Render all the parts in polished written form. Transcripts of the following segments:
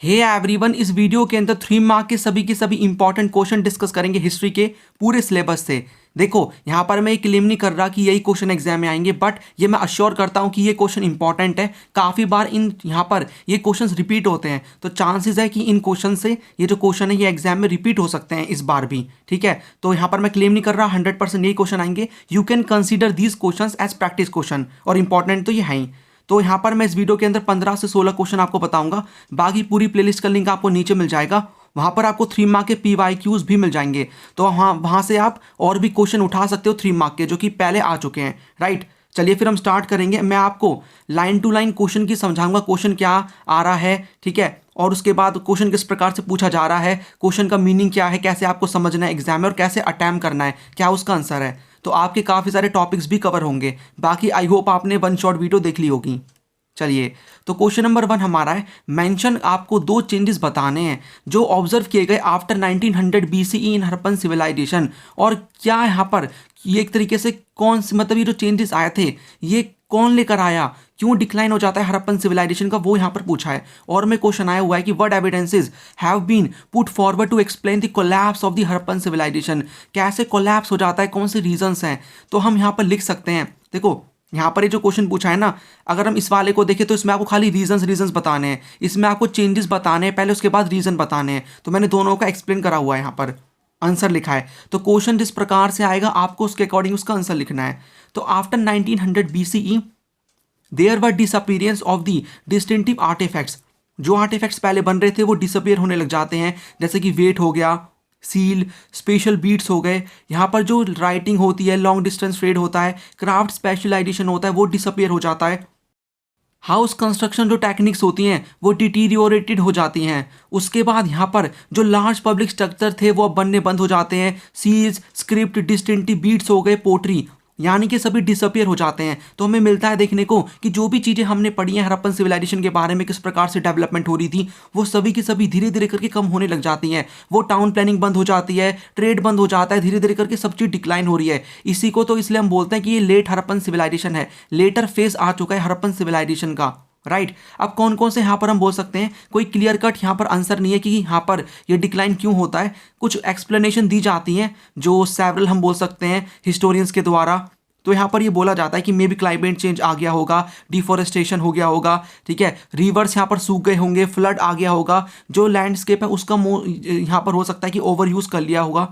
Hey everyone, इस video के अंदर 3 मार्क के सभी इंपॉर्टेंट क्वेश्चन डिस्कस करेंगे हिस्ट्री के पूरे सिलेबस से। देखो, यहाँ पर मैं ये क्लेम नहीं कर रहा कि यही क्वेश्चन एग्जाम में आएंगे, बट ये मैं अश्योर करता हूँ कि ये क्वेश्चन इंपॉर्टेंट है। काफ़ी बार इन यहाँ पर ये क्वेश्चंस रिपीट होते हैं, तो चांसेस है कि इन क्वेश्चन से ये जो क्वेश्चन है ये एग्जाम में रिपीट हो सकते हैं इस बार भी। ठीक है, तो यहाँ पर मैं क्लेम नहीं कर रहा 100% यही क्वेश्चन आएंगे। You can consider these question as practice question, और इंपॉर्टेंट तो ये है ही। तो यहाँ पर मैं इस वीडियो के अंदर 15 से 16 क्वेश्चन आपको बताऊंगा। बाकी पूरी प्लेलिस्ट का लिंक आपको नीचे मिल जाएगा। वहाँ पर आपको 3 मार्क के PYQs भी मिल जाएंगे, तो वहाँ से आप और भी क्वेश्चन उठा सकते हो 3 मार्क के, जो कि पहले आ चुके हैं। राइट, चलिए फिर हम स्टार्ट करेंगे। मैं आपको लाइन टू लाइन क्वेश्चन की समझाऊंगा, क्वेश्चन क्या आ रहा है, ठीक है, और उसके बाद क्वेश्चन किस प्रकार से पूछा जा रहा है, क्वेश्चन का मीनिंग क्या है, कैसे आपको समझना है एग्जाम में, और कैसे अटैम्प्ट करना है, क्या उसका आंसर है। तो आपके काफ़ी सारे टॉपिक्स भी कवर होंगे। बाकी आई होप आपने 1 शॉर्ट वीडियो देख ली होगी। चलिए, तो क्वेश्चन नंबर 1 हमारा है, मेंशन आपको 2 चेंजेस बताने हैं जो ऑब्जर्व किए गए आफ्टर 1900 BCE इन हड़प्पन सिविलाइजेशन। और क्या यहाँ पर ये एक तरीके से कौन से, मतलब ये जो चेंजेस आए थे ये कौन लेकर आया, क्यों डिक्लाइन हो जाता है हड़प्पन सिविलाइजेशन का, वो यहाँ पर पूछा है। और में क्वेश्चन आया हुआ है कि what evidences have been put forward to explain the collapse of the Harappan civilisation. कैसे कोलैप्स हो जाता है, कौन से रीजंस हैं, तो हम यहाँ पर लिख सकते हैं। देखो, यहाँ पर ये जो क्वेश्चन पूछा है ना, अगर हम इस वाले को देखें तो इसमें आपको खाली रीजंस बताने हैं, इसमें आपको चेंजेस बताने हैं पहले, उसके बाद रीजन बताने हैं। तो मैंने दोनों का एक्सप्लेन करा हुआ है, यहाँ पर आंसर लिखा है। तो क्वेश्चन जिस प्रकार से आएगा आपको उसके अकॉर्डिंग उसका आंसर लिखना है। तो after 1900 BCE there were disappearance of the distinctive artefacts. जो आर्टिफैक्ट्स पहले बन रहे थे वो डिसअपीयर होने लग जाते हैं, जैसे कि वेट हो गया, सील, स्पेशल बीट्स हो गए। यहाँ पर जो राइटिंग होती है, लॉन्ग डिस्टेंस ट्रेड होता है, क्राफ्ट स्पेशलाइजेशन होता है, वो डिसअपीयर हो जाता है। हाउस कंस्ट्रक्शन जो टेक्निक्स होती हैं वो डिटीरियोरेटेड हो जाती हैं। उसके बाद यहाँ पर जो लार्ज पब्लिक स्ट्रक्चर थे वो अब बनने बंद हो जाते हैं। सील्स, स्क्रिप्ट, डिस्टिंक्टिव बीट्स हो गए, पोट्री, यानी कि सभी डिसअपियर हो जाते हैं। तो हमें मिलता है देखने को कि जो भी चीज़ें हमने पढ़ी हैं हड़प्पन सिविलाइजेशन के बारे में, किस प्रकार से डेवलपमेंट हो रही थी, वो सभी की सभी धीरे धीरे करके कम होने लग जाती हैं। वो टाउन प्लानिंग बंद हो जाती है, ट्रेड बंद हो जाता है, धीरे धीरे करके सब चीज़ डिक्लाइन हो रही है। इसी को तो इसलिए हम बोलते हैं कि ये लेट हड़प्पन सिविलाइजेशन है, लेटर फेज आ चुका है हड़प्पन सिविलाइजेशन का। राइट, अब कौन कौन से यहाँ पर हम बोल सकते हैं, कोई क्लियर कट यहाँ पर आंसर नहीं है कि यहाँ पर ये डिक्लाइन क्यों होता है। कुछ एक्सप्लेनेशन दी जाती हैं जो सेवरल हम बोल सकते हैं हिस्टोरियंस के द्वारा। तो यहाँ पर ये बोला जाता है कि मे बी क्लाइमेट चेंज आ गया होगा, डिफॉरेस्टेशन हो गया होगा, ठीक है, रिवर्स यहाँ पर सूख गए होंगे, फ्लड आ गया होगा, जो लैंडस्केप है उसका यहाँ पर हो सकता है कि ओवर यूज़ कर लिया होगा।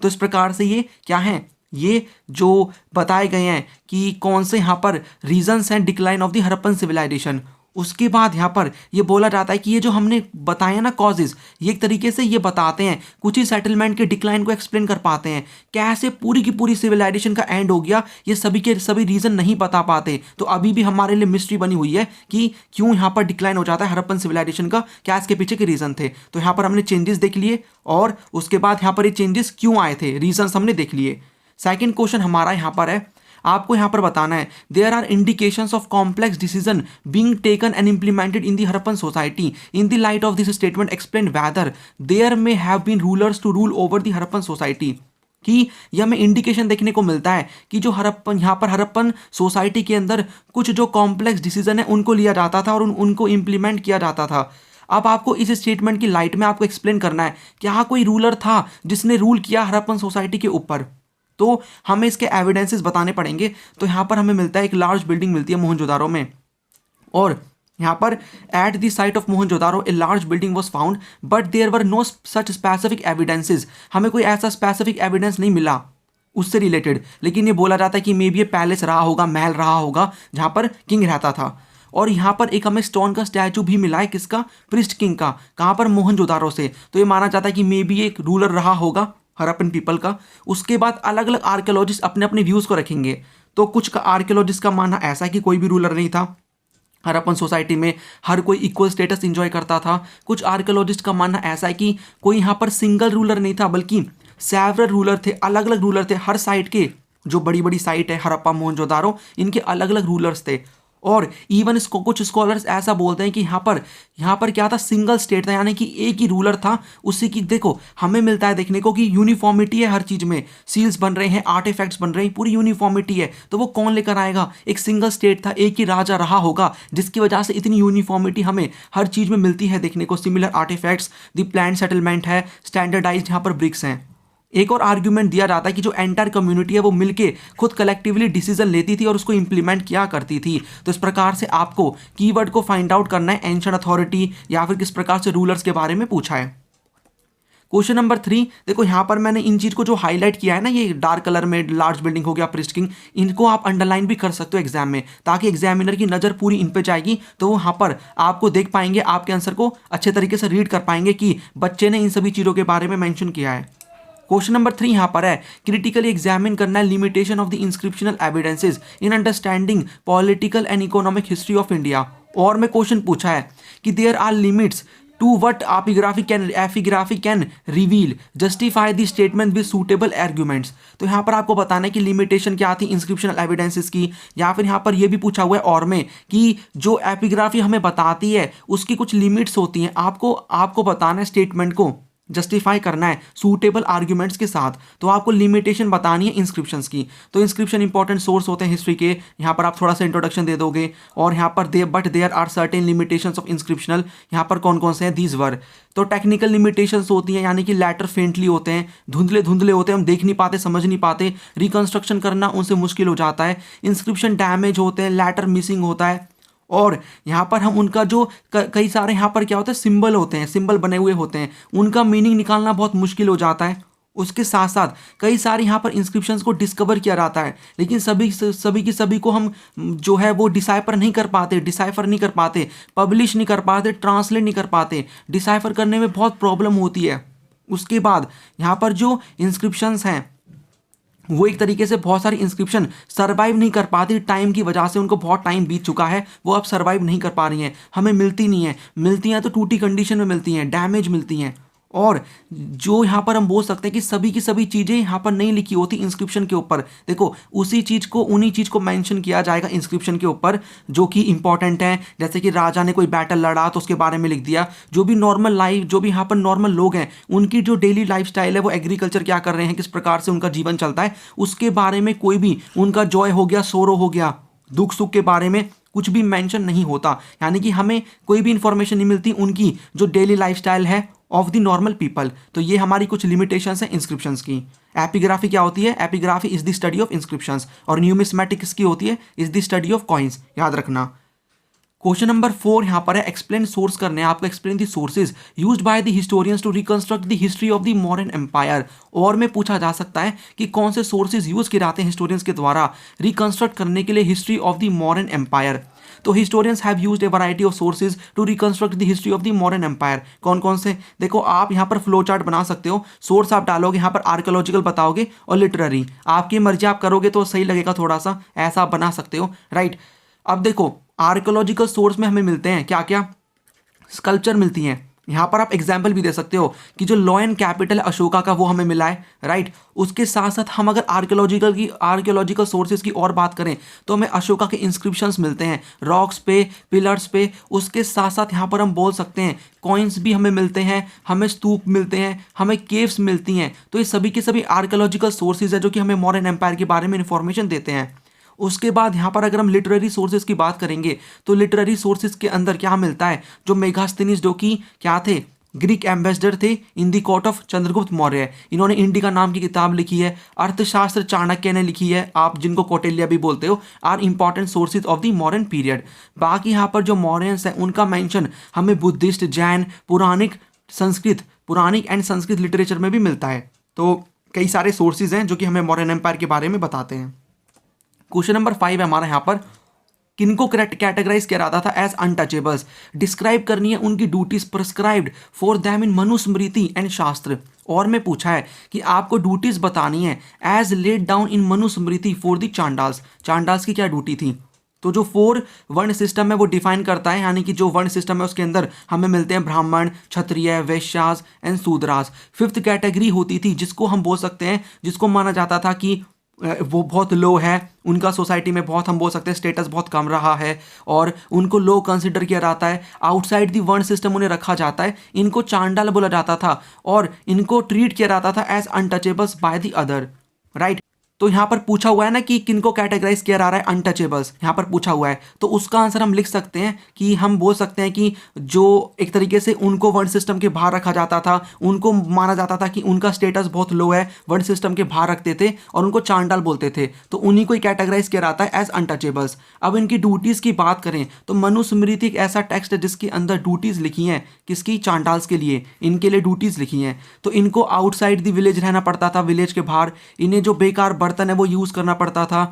तो इस प्रकार से ये क्या है, ये जो बताए गए हैं कि कौन से यहाँ पर रीजंस हैं decline of the Harappan civilisation. उसके बाद यहाँ पर ये बोला जाता है कि ये जो हमने बताया ना कॉजेज, ये एक तरीके से ये बताते हैं, कुछ ही सेटलमेंट के डिक्लाइन को एक्सप्लेन कर पाते हैं। कैसे पूरी की पूरी सिविलाइजेशन का एंड हो गया, ये सभी के सभी रीजन नहीं बता पाते। तो अभी भी हमारे लिए मिस्ट्री बनी हुई है कि क्यों यहाँ पर डिक्लाइन हो जाता है हड़प्पन सिविलाइजेशन का, क्या इसके पीछे के रीजन थे। तो यहाँ पर हमने चेंजेस देख लिए, और उसके बाद यहाँ पर ये चेंजेस क्यों आए थे, रीजन हमने देख लिए। सेकेंड क्वेश्चन हमारा यहाँ पर है, आपको यहाँ पर बताना है, there are indications of complex decision being taken and implemented in the Harappan society. In the light of this statement explain whether there may have been rulers to rule over the Harappan society. कि यह हमें indication देखने को मिलता है कि जो हड़प्पन यहाँ पर हड़प्पन सोसाइटी के अंदर कुछ जो कॉम्प्लेक्स डिसीजन है उनको लिया जाता था और उनको इम्प्लीमेंट किया जाता था। अब आपको इस स्टेटमेंट की लाइट में आपको एक्सप्लेन करना है, क्या कोई रूलर था जिसने रूल किया हड़प्पन सोसाइटी के ऊपर। तो हमें इसके एविडेंसेस बताने पड़ेंगे। तो यहाँ पर हमें मिलता है, एक लार्ज बिल्डिंग मिलती है मोहनजोदारो में, और यहाँ पर at the site of Mohenjodaro a large building was found but there were no such specific evidences. हमें कोई ऐसा स्पेसिफिक एविडेंस नहीं मिला उससे रिलेटेड, लेकिन ये बोला जाता है कि मे बी ये पैलेस रहा होगा, महल रहा होगा जहाँ पर किंग रहता था। और यहाँ पर एक हमें स्टोन का स्टैचू भी मिला है, किसका, प्रिस्ट किंग का, कहाँ पर, मोहनजोदारो से। तो ये माना जाता है कि मे बी एक रूलर रहा होगा हड़प्पन पीपल का। उसके बाद अलग अलग आर्कियोलॉजिस्ट अपने अपने व्यूज़ को रखेंगे। तो कुछ का आर्कियोलॉजिस्ट का मानना ऐसा है कि कोई भी रूलर नहीं था हड़प्पन सोसाइटी में, हर कोई इक्वल स्टेटस इंजॉय करता था। कुछ आर्कियोलॉजिस्ट का मानना ऐसा है कि कोई यहाँ पर सिंगल रूलर नहीं था, बल्कि सेवरल रूलर थे, अलग अलग रूलर थे। हर साइड के जो बड़ी बड़ी साइट है हड़प्पा, मोहनजोदारो, इनके अलग अलग रूलर्स थे। और इवन इसको कुछ स्कॉलर्स ऐसा बोलते हैं कि यहाँ पर क्या था, सिंगल स्टेट था, यानी कि एक ही रूलर था। उसी की देखो हमें मिलता है देखने को कि यूनिफॉर्मिटी है हर चीज में, सील्स बन रहे हैं, आर्टिफैक्ट्स बन रहे हैं, पूरी यूनिफॉर्मिटी है। तो वो कौन लेकर आएगा? एक सिंगल स्टेट था, एक ही राजा रहा होगा, जिसकी वजह से इतनी यूनिफॉर्मिटी हमें हर चीज में मिलती है देखने को। Similar artefacts, the plan settlement है, स्टैंडर्डाइज्ड यहाँ पर ब्रिक्स हैं। एक और आर्ग्यूमेंट दिया जाता है कि जो एंटायर कम्युनिटी है वो मिलके खुद कलेक्टिवली डिसीजन लेती थी और उसको इंप्लीमेंट किया करती थी। तो इस प्रकार से आपको कीवर्ड को फाइंड आउट करना है, एंशिएंट अथॉरिटी या फिर किस प्रकार से रूलर्स के बारे में पूछा है। क्वेश्चन नंबर 3, देखो यहाँ पर मैंने इन चीज को जो हाईलाइट किया है ना, ये डार्क कलर में लार्ज बिल्डिंग हो गया, प्रिस्ट किंग, इनको आप अंडरलाइन भी कर सकते हो एग्जाम में, ताकि एग्जामिनर की नजर पूरी इन पे जाएगी, तो वो यहाँ पर आपको देख पाएंगे, आपके आंसर को अच्छे तरीके से रीड कर पाएंगे कि बच्चे ने इन सभी चीज़ों के बारे में मैंशन किया है। क्वेश्चन नंबर 3 यहाँ पर है, क्रिटिकली एग्जामिन करना है limitation of the inscriptional evidences in understanding political and economic history of India. और में क्वेश्चन पूछा है कि there are limits to what epigraphy can reveal, justify the statement with suitable arguments. तो यहाँ पर आपको बताना है कि लिमिटेशन क्या थी इंस्क्रिप्शनल एविडेंसेस की, या फिर यहाँ पर यह भी पूछा हुआ है और में कि जो एपिग्राफी हमें बताती है उसकी कुछ लिमिट्स होती हैं, आपको बताना है, स्टेटमेंट को जस्टिफाई करना है सूटेबल आर्ग्यूमेंट्स के साथ। तो आपको लिमिटेशन बतानी है इंस्क्रिप्शंस की। तो इंस्क्रिप्शन इंपॉर्टेंट सोर्स होते हैं हिस्ट्री के, यहाँ पर आप थोड़ा सा इंट्रोडक्शन दे दोगे। और यहाँ पर there are certain limitations of inscriptional, यहाँ पर कौन कौन से हैं, दीज वर। तो टेक्निकल लिमिटेशंस होती हैं, यानी कि लेटर फेंटली होते हैं, धुंधले होते हैं, हम देख नहीं पाते, समझ नहीं पाते, रिकंस्ट्रक्शन करना उनसे मुश्किल हो जाता है। इंस्क्रिप्शन डैमेज होते हैं, लेटर मिसिंग होता है। और यहाँ पर हम उनका जो कई सारे यहाँ पर क्या होता है, सिंबल होते हैं, सिंबल बने हुए होते हैं, उनका मीनिंग निकालना बहुत मुश्किल हो जाता है। उसके साथ साथ कई सारे यहाँ पर इंस्क्रिप्शंस को डिस्कवर किया जाता है, लेकिन सभी को हम जो है वो डिसाइफर नहीं कर पाते, पब्लिश नहीं कर पाते, ट्रांसलेट नहीं कर पाते, डिसाइफर करने में बहुत प्रॉब्लम होती है। उसके बाद यहाँ पर जो इंस्क्रिप्शंस हैं वो एक तरीके से बहुत सारी इंस्क्रिप्शन सर्वाइव नहीं कर पाती, टाइम की वजह से उनको बहुत टाइम बीत चुका है, वो अब सर्वाइव नहीं कर पा रही हैं, हमें मिलती नहीं है, मिलती हैं तो टूटी कंडीशन में मिलती हैं, डैमेज मिलती हैं। और जो यहाँ पर हम बोल सकते हैं कि सभी की सभी चीज़ें यहाँ पर नहीं लिखी होती इंस्क्रिप्शन के ऊपर। देखो उन्हीं चीज़ को मेंशन किया जाएगा इंस्क्रिप्शन के ऊपर जो कि इंपॉर्टेंट है। जैसे कि राजा ने कोई बैटल लड़ा तो उसके बारे में लिख दिया। जो भी यहाँ पर नॉर्मल लोग हैं उनकी जो डेली लाइफस्टाइल है, वो एग्रीकल्चर क्या कर रहे हैं, किस प्रकार से उनका जीवन चलता है, उसके बारे में कोई भी, उनका जॉय हो गया, सोरो हो गया, दुख सुख के बारे में कुछ भी मेंशन नहीं होता। यानी कि हमें कोई भी इंफॉर्मेशन नहीं मिलती उनकी जो डेली लाइफस्टाइल है ऑफ द नॉर्मल पीपल। तो ये हमारी कुछ लिमिटेशंस हैं इंस्क्रिप्शंस की। एपिग्राफी क्या होती है? Epigraphy is the study of inscriptions. और न्यूमिस्मेटिक किसकी होती है? Is the study of coins. याद रखना। क्वेश्चन नंबर 4 यहाँ पर है, एक्सप्लेन सोर्स करने हैं आपको। Explain the sources used by the historians to reconstruct the history of the modern empire. और में पूछा जा सकता है कि कौन से सोर्सेज यूज किए जाते हैं हिस्टोरियंस के द्वारा रिकंस्ट्रक्ट करने के लिए history of the modern empire. तो historians have used a variety of sources to reconstruct the history of the modern empire. कौन कौन से? देखो आप यहाँ पर फ्लो चार्ट बना सकते हो। सोर्स आप डालोगे, यहाँ पर आर्कियोलॉजिकल बताओगे और लिटरेरी, आपकी मर्जी, आप करोगे तो सही लगेगा थोड़ा सा, ऐसा आप बना सकते हो, राइट। अब देखो आर्कियोलॉजिकल सोर्स में हमें मिलते हैं क्या क्या? स्कल्पचर मिलती हैं। यहाँ पर आप एग्जाम्पल भी दे सकते हो कि जो लॉयन कैपिटल अशोका का वो हमें मिला है, राइट। उसके साथ साथ हम अगर आर्कियोलॉजिकल सोर्सेज की और बात करें तो हमें अशोका के इंस्क्रिप्शंस मिलते हैं रॉक्स पे, पिलर्स पे। उसके साथ साथ यहाँ पर हम बोल सकते हैं कॉइन्स भी हमें मिलते हैं, हमें स्तूप मिलते हैं, हमें केव्स मिलती हैं। तो ये सभी के सभी आर्कियोलॉजिकल सोर्सेज है जो कि हमें मॉडर्न एम्पायर के बारे में इंफॉर्मेशन देते हैं। उसके बाद यहाँ पर अगर हम लिटरेरी सोर्सेज की बात करेंगे तो लिटरेरी सोर्सेज के अंदर क्या मिलता है? जो मेगास्थनीज, जो कि क्या थे? ग्रीक एम्बेसडर थे इन दी कोर्ट ऑफ चंद्रगुप्त मौर्य। इन्होंने इंडिका नाम की किताब लिखी है। अर्थशास्त्र चाणक्य ने लिखी है, आप जिनको कौटिल्य भी बोलते हो, are important sources of the modern period. बाकी यहाँ पर जो मॉरियंस है उनका मेंशन हमें Buddhist, Jain, Puranic and Sanskrit literature में भी मिलता है। तो कई सारे सोर्सेज हैं जो कि हमें मॉडर्न एम्पायर के बारे में बताते हैं। क्वेश्चन नंबर 5 है हमारा, यहाँ पर किनको कैटेगराइज किया जाता था एज अनटचेबल्स। डिस्क्राइब करनी है उनकी duties prescribed for them in Manusmriti and शास्त्र। और में पूछा है कि आपको ड्यूटीज बतानी है as laid down in Manusmriti for the Chandalas. Chandalas की क्या ड्यूटी थी? तो जो 4 वर्ण सिस्टम है वो डिफाइन करता है, यानी कि जो वर्ण सिस्टम है उसके अंदर हमें मिलते हैं ब्राह्मण, क्षत्रिय, वैश्यास एंड शूद्रास। 5th कैटेगरी होती थी जिसको हम बोल सकते हैं, जिसको माना जाता था कि वो बहुत लो है, उनका सोसाइटी में बहुत, हम बोल सकते हैं स्टेटस बहुत कम रहा है और उनको लो कंसिडर किया जाता है, आउटसाइड दी वर्ण सिस्टम उन्हें रखा जाता है, इनको चांडाल बोला जाता था और इनको ट्रीट किया जाता था as untouchables by the other, right. तो यहाँ पर पूछा हुआ है ना कि किनको कैटेगराइज किया जा रहा है, अनटचेबल्स यहाँ पर पूछा हुआ है, तो उसका आंसर हम लिख सकते हैं कि हम बोल सकते हैं कि जो एक तरीके से उनको वर्ण सिस्टम के बाहर रखा जाता था, उनको माना जाता था कि उनका स्टेटस बहुत लो है, वर्ण सिस्टम के बाहर रखते थे और उनको चांडाल बोलते थे, तो उन्हीं को ही कैटेगराइज किया जाता है एज अनटचेबल्स। अब इनकी ड्यूटीज की बात करें तो मनुस्मृति एक ऐसा टेक्स्ट है जिसके अंदर ड्यूटीज लिखी हैं, किसकी, चांडाल्स के लिए, इनके लिए ड्यूटीज लिखी हैं। तो इनको आउटसाइड द विलेज रहना पड़ता था, विलेज के बाहर, इन्हें जो बेकार बर्तन है वो यूज़ करना पड़ता था,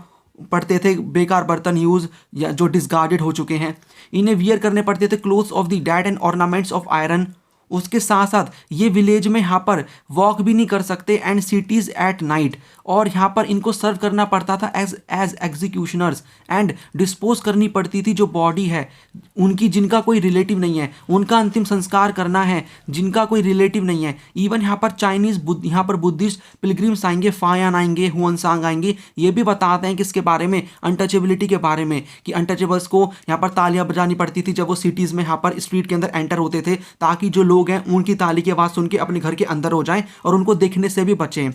पड़ते थे बेकार बर्तन यूज़ या जो डिसगार्डेड हो चुके हैं, इन्हें वियर करने पड़ते थे clothes of the dead and ornaments of iron. उसके साथ साथ ये विलेज में यहाँ पर वॉक भी नहीं कर सकते एंड सिटीज़ एट नाइट, और यहाँ पर इनको सर्व करना पड़ता था एज एग्जीक्यूशनर्स एंड डिस्पोज करनी पड़ती थी जो बॉडी है उनकी, जिनका कोई रिलेटिव नहीं है, उनका अंतिम संस्कार करना है जिनका कोई रिलेटिव नहीं है। इवन यहाँ पर चाइनीज़ यहाँ पर बुद्धिस्ट पिलग्रिम्स आएंगे, फायान आएंगे, हुआनसांग आएंगे, ये भी बताते हैं किसके बारे में, अनटचेबिलिटी के बारे में, कि अनटचेबल्स को यहाँ पर तालियां बजानी पड़ती थी जब वो सिटीज़ में यहाँ पर स्ट्रीट के अंदर एंटर होते थे, ताकि जो लोग हैं उनकी ताली की आवाज़ सुन के अपने घर के अंदर हो जाएं और उनको देखने से भी बचें।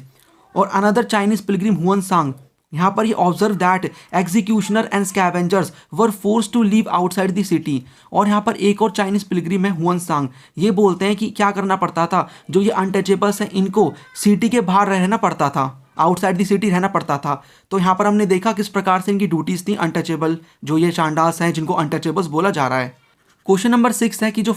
और अनदर चाइनीज पिलग्रिम हुआनसांग, यहाँ पर ये observe that executioner and scavengers were force to leave outside the city. और यहाँ पर एक और चाइनीज पिलग्रिम है हुआनसांग, ये बोलते हैं कि क्या करना पड़ता था, जो ये अनटचेबल्स हैं इनको सिटी के बाहर रहना पड़ता था, आउटसाइड द सिटी रहना पड़ता था। तो यहाँ पर हमने देखा किस प्रकार से इनकी ड्यूटीज थी, अनटचेबल जो ये चांडाल्स हैं जिनको अनटचेबल्स बोला जा रहा है। क्वेश्चन नंबर 6 है कि जो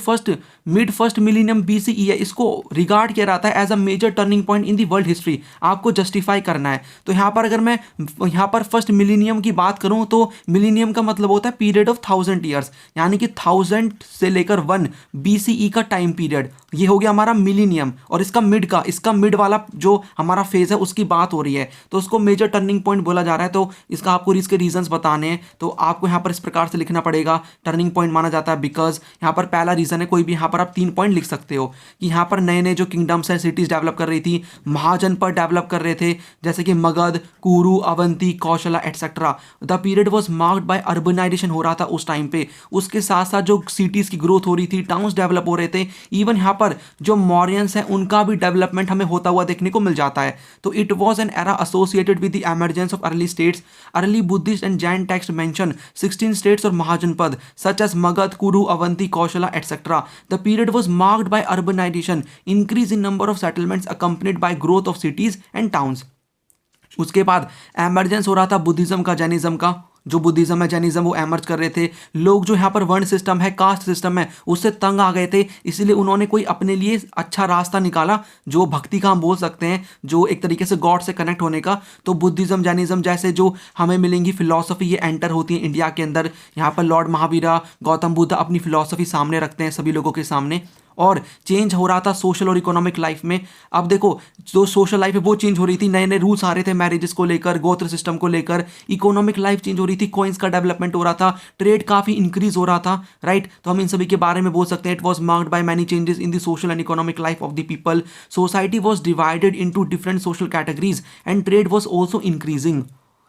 मिड फर्स्ट मिलीनियम BCE है, इसको रिगार्ड किया जाता है as a major turning point in the world history. आपको जस्टिफाई करना है। तो यहाँ पर अगर मैं यहाँ पर फर्स्ट मिलीनियम की बात करूँ तो मिलीनियम का मतलब होता है पीरियड ऑफ 1000 ईयर्स, यानी कि 1000 से लेकर 1 BCE का टाइम पीरियड, ये हो गया हमारा मिलीनियम। और इसका मिड वाला जो हमारा फेज है उसकी बात हो रही है, तो उसको मेजर टर्निंग पॉइंट बोला जा रहा है। तो इसका आपको इसके रीजंस बताने हैं, तो आपको यहाँ पर इस प्रकार से लिखना पड़ेगा। टर्निंग पॉइंट माना जाता है यहाँ पर पहला रीजन है, कोई भी यहाँ पर आप 3 पॉइंट लिख सकते हो, कि यहाँ पर नए नए जो किंगडम्स हैं, सिटीज डेवलप कर रही थी, महाजनपद डेवलप कर रहे थे, जैसे कि Magadha, Kuru, Avanti, Kosala etcetera. The period was marked by urbanisation हो रहा था उस टाइम पे। उसके साथ साथ जो सिटीज की ग्रोथ हो रही थी, टाउन्स डेवलप हो रहे थे, इवन यहाँ पर जो मौर्यंस हैं उनका भी डेवलपमेंट हमें होता हुआ देखने को मिल जाता है। तो it was an era associated with the emergence of early states. Early Buddhist and Jain text mention 16 states और महाजनपद such as Magadh, Kuru, Avanti, Kaushala etc. The period was marked by urbanization, increase in number of settlements accompanied by growth of cities and towns. उसके बाद emergence हो रहा था Buddhism का, Jainism का। जो Buddhism है, जैनिज्म, वो एमर्ज कर रहे थे। लोग जो यहाँ पर वर्ण सिस्टम है, कास्ट सिस्टम है, उससे तंग आ गए थे, इसलिए उन्होंने कोई अपने लिए अच्छा रास्ता निकाला, जो भक्ति का हम बोल सकते हैं, जो एक तरीके से गॉड से कनेक्ट होने का। तो बुद्धिज्म, जैनिज्म जैसे जो हमें मिलेंगी फिलॉसफी, ये एंटर होती है इंडिया के अंदर। यहाँ पर लॉर्ड महावीरा, गौतम बुद्ध अपनी फिलॉसफी सामने रखते हैं सभी लोगों के सामने, और चेंज हो रहा था सोशल और इकोनॉमिक लाइफ में। अब देखो, जो सोशल लाइफ है वो चेंज हो रही थी, नए नए रूल्स आ रहे थे मैरिजेस को लेकर, गोत्र सिस्टम को लेकर। इकोनॉमिक लाइफ चेंज हो रही थी, कॉइन्स का डेवलपमेंट हो रहा था, ट्रेड काफ़ी इंक्रीज हो रहा था, राइट। तो हम इन सभी के बारे में बोल सकते हैं, it was marked by many changes in the social and economic life of the people. Society was divided into different social categories and trade was also increasing.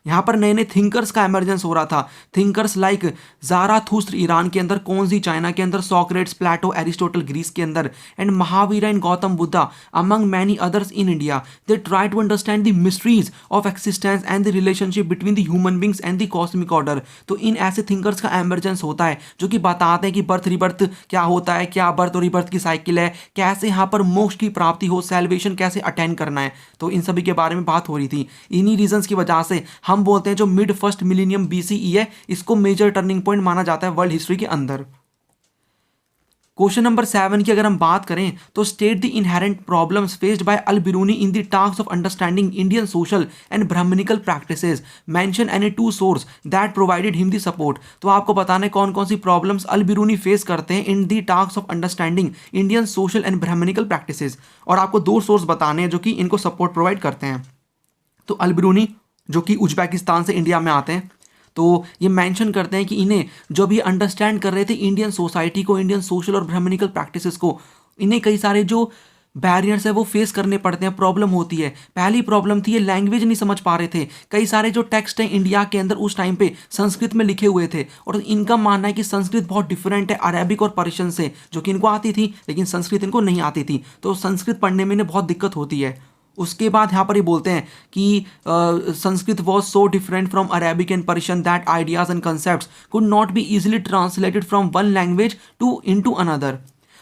यहाँ पर नए नए थिंकर्स का एमर्जेंस हो रहा था। थिंकर्स लाइक ज़ाराथुस्त्र ईरान के अंदर, कौनसी चाइना के अंदर, सॉक्रेट्स, प्लेटो, एरिस्टोटल ग्रीस के अंदर, and Mahavira and Gautama Buddha among many others in India. They try to understand the mysteries of existence and the relationship between the human beings and the cosmic order. तो इन ऐसे थिंकर्स का emergence होता है जो कि बताते हैं कि बर्थ रिबर्थ क्या होता है, क्या बर्थ और रिबर्थ की साइकिल है, कैसे यहाँ पर मोक्ष की प्राप्ति हो, सेल्वेशन कैसे अटेंड करना है। तो इन सभी के बारे में बात हो रही थी। इन्हीं रीजंस की वजह से हम बोलते हैं जो मिड फर्स्ट मिलीनियम BCE है, इसको मेजर टर्निंग पॉइंट माना जाता है वर्ल्ड हिस्ट्री के अंदर। क्वेश्चन नंबर 7 की अगर हम बात करें तो state the inherent problems faced by Al Biruni in the task of understanding Indian social and Brahmanical practices, mention any 2 source that provided him the support. तो आपको बताना है कौन कौन सी प्रॉब्लम्स अल बिरूनी फेस करते हैं in the task of understanding Indian social and Brahmanical practices, और आपको 2 सोर्स बताने हैं जो कि इनको सपोर्ट प्रोवाइड करते हैं। तो अल बिरूनी जो कि उज्बेकिस्तान से इंडिया में आते हैं, तो ये मेंशन करते हैं कि इन्हें जो भी अंडरस्टैंड कर रहे थे इंडियन सोसाइटी को, इंडियन सोशल और ब्राह्मणिकल प्रैक्टिसेस को, इन्हें कई सारे जो बैरियर्स है वो फेस करने पड़ते हैं, प्रॉब्लम होती है। पहली प्रॉब्लम थी ये लैंग्वेज नहीं समझ पा रहे थे। कई सारे जो टेक्स्ट हैं इंडिया के अंदर उस टाइम पे संस्कृत में लिखे हुए थे, और इनका मानना है कि संस्कृत बहुत डिफरेंट है अरेबिक और पर्शियन से, जो कि इनको आती थी लेकिन संस्कृत इनको नहीं आती थी, तो संस्कृत पढ़ने में इन्हें बहुत दिक्कत होती है। उसके बाद यहाँ पर ये बोलते हैं कि Sanskrit was so different from Arabic and Persian that ideas and concept could not be easily translated from one language to into another.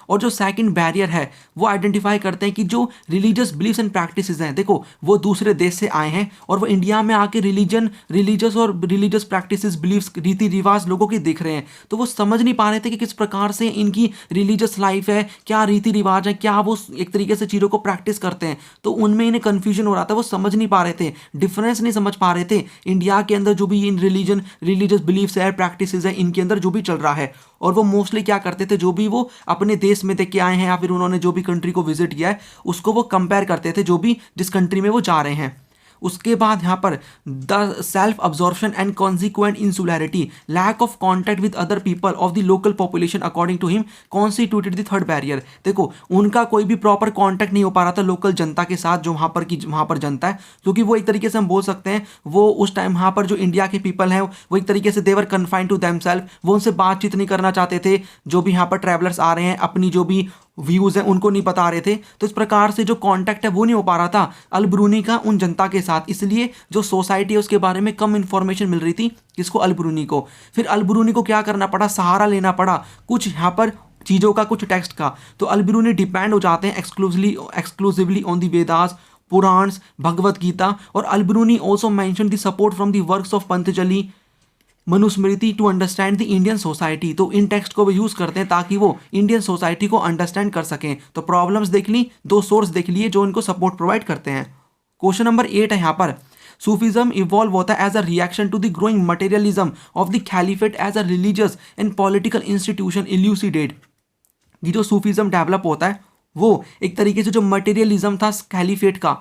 और जो सेकंड बैरियर है वो आइडेंटिफाई करते हैं कि जो रिलीजियस बिलीफ्स एंड प्रैक्टिसेस हैं, देखो वो दूसरे देश से आए हैं और वो इंडिया में आके रिलीजियस प्रैक्टिसेस बिलीफ्स रीति रिवाज लोगों के देख रहे हैं, तो वो समझ नहीं पा रहे थे कि किस प्रकार से इनकी रिलीजियस लाइफ है, क्या रीति रिवाज है, क्या वो एक तरीके से चीज़ों को प्रैक्टिस करते हैं, तो उनमें इन्हें कन्फ्यूजन हो रहा था, वो समझ नहीं पा रहे थे, डिफरेंस नहीं समझ पा रहे थे इंडिया के अंदर जो भी इन रिलीजियस बिलीफ्स है, प्रैक्टिसेस है, इनके अंदर जो भी चल रहा है। और वो मोस्टली क्या करते थे, जो भी वो अपने देश में देख के आए हैं या फिर उन्होंने जो भी कंट्री को विजिट किया है उसको वो कंपेयर करते थे जो भी जिस कंट्री में वो जा रहे हैं। उसके बाद यहाँ पर the self absorption and consequent insularity, lack of contact with other people of the local population according to him constituted the third barrier. देखो उनका कोई भी प्रॉपर कॉन्टैक्ट नहीं हो पा रहा था लोकल जनता के साथ, जो वहाँ पर जनता है, क्योंकि वो एक तरीके से हम बोल सकते हैं वो उस टाइम वहाँ पर जो इंडिया के पीपल हैं वो एक तरीके से देवर कन्फाइंड टू देमसेल्फ, वो उनसे बातचीत नहीं करना चाहते थे, जो भी यहाँ पर ट्रैवलर्स आ रहे हैं अपनी जो भी व्यूज़ हैं उनको नहीं बता रहे थे, तो इस प्रकार से जो कांटेक्ट है वो नहीं हो पा रहा था अल-ब्रूनी का उन जनता के साथ, इसलिए जो सोसाइटी है उसके बारे में कम इंफॉर्मेशन मिल रही थी किसको, अल-ब्रूनी को। फिर अल-ब्रूनी को क्या करना पड़ा, सहारा लेना पड़ा कुछ यहाँ पर चीज़ों का, कुछ टेक्स्ट का, तो अल-ब्रूनी डिपेंड हो जाते हैं exclusively on the Vedas, Puranas, Bhagavad Gita, और Al-Biruni also mention the support from the works of Patanjali, Manusmriti to understand the Indian society. तो इन टेक्स्ट को वो यूज़ करते हैं ताकि वो इंडियन सोसाइटी को अंडरस्टैंड कर सकें। तो प्रॉब्लम्स देख ली, दो सोर्स देख लिए जो इनको सपोर्ट प्रोवाइड करते हैं। क्वेश्चन नंबर 8 है यहाँ पर, सूफिज्म इवॉल्व होता है as a reaction to the growing materialism of the caliphate as a religious and political institution elucidate. ये जो सूफिज्म डेवलप होता है वो एक तरीके से जो मटेरियलिज्म था कैलिफेट का,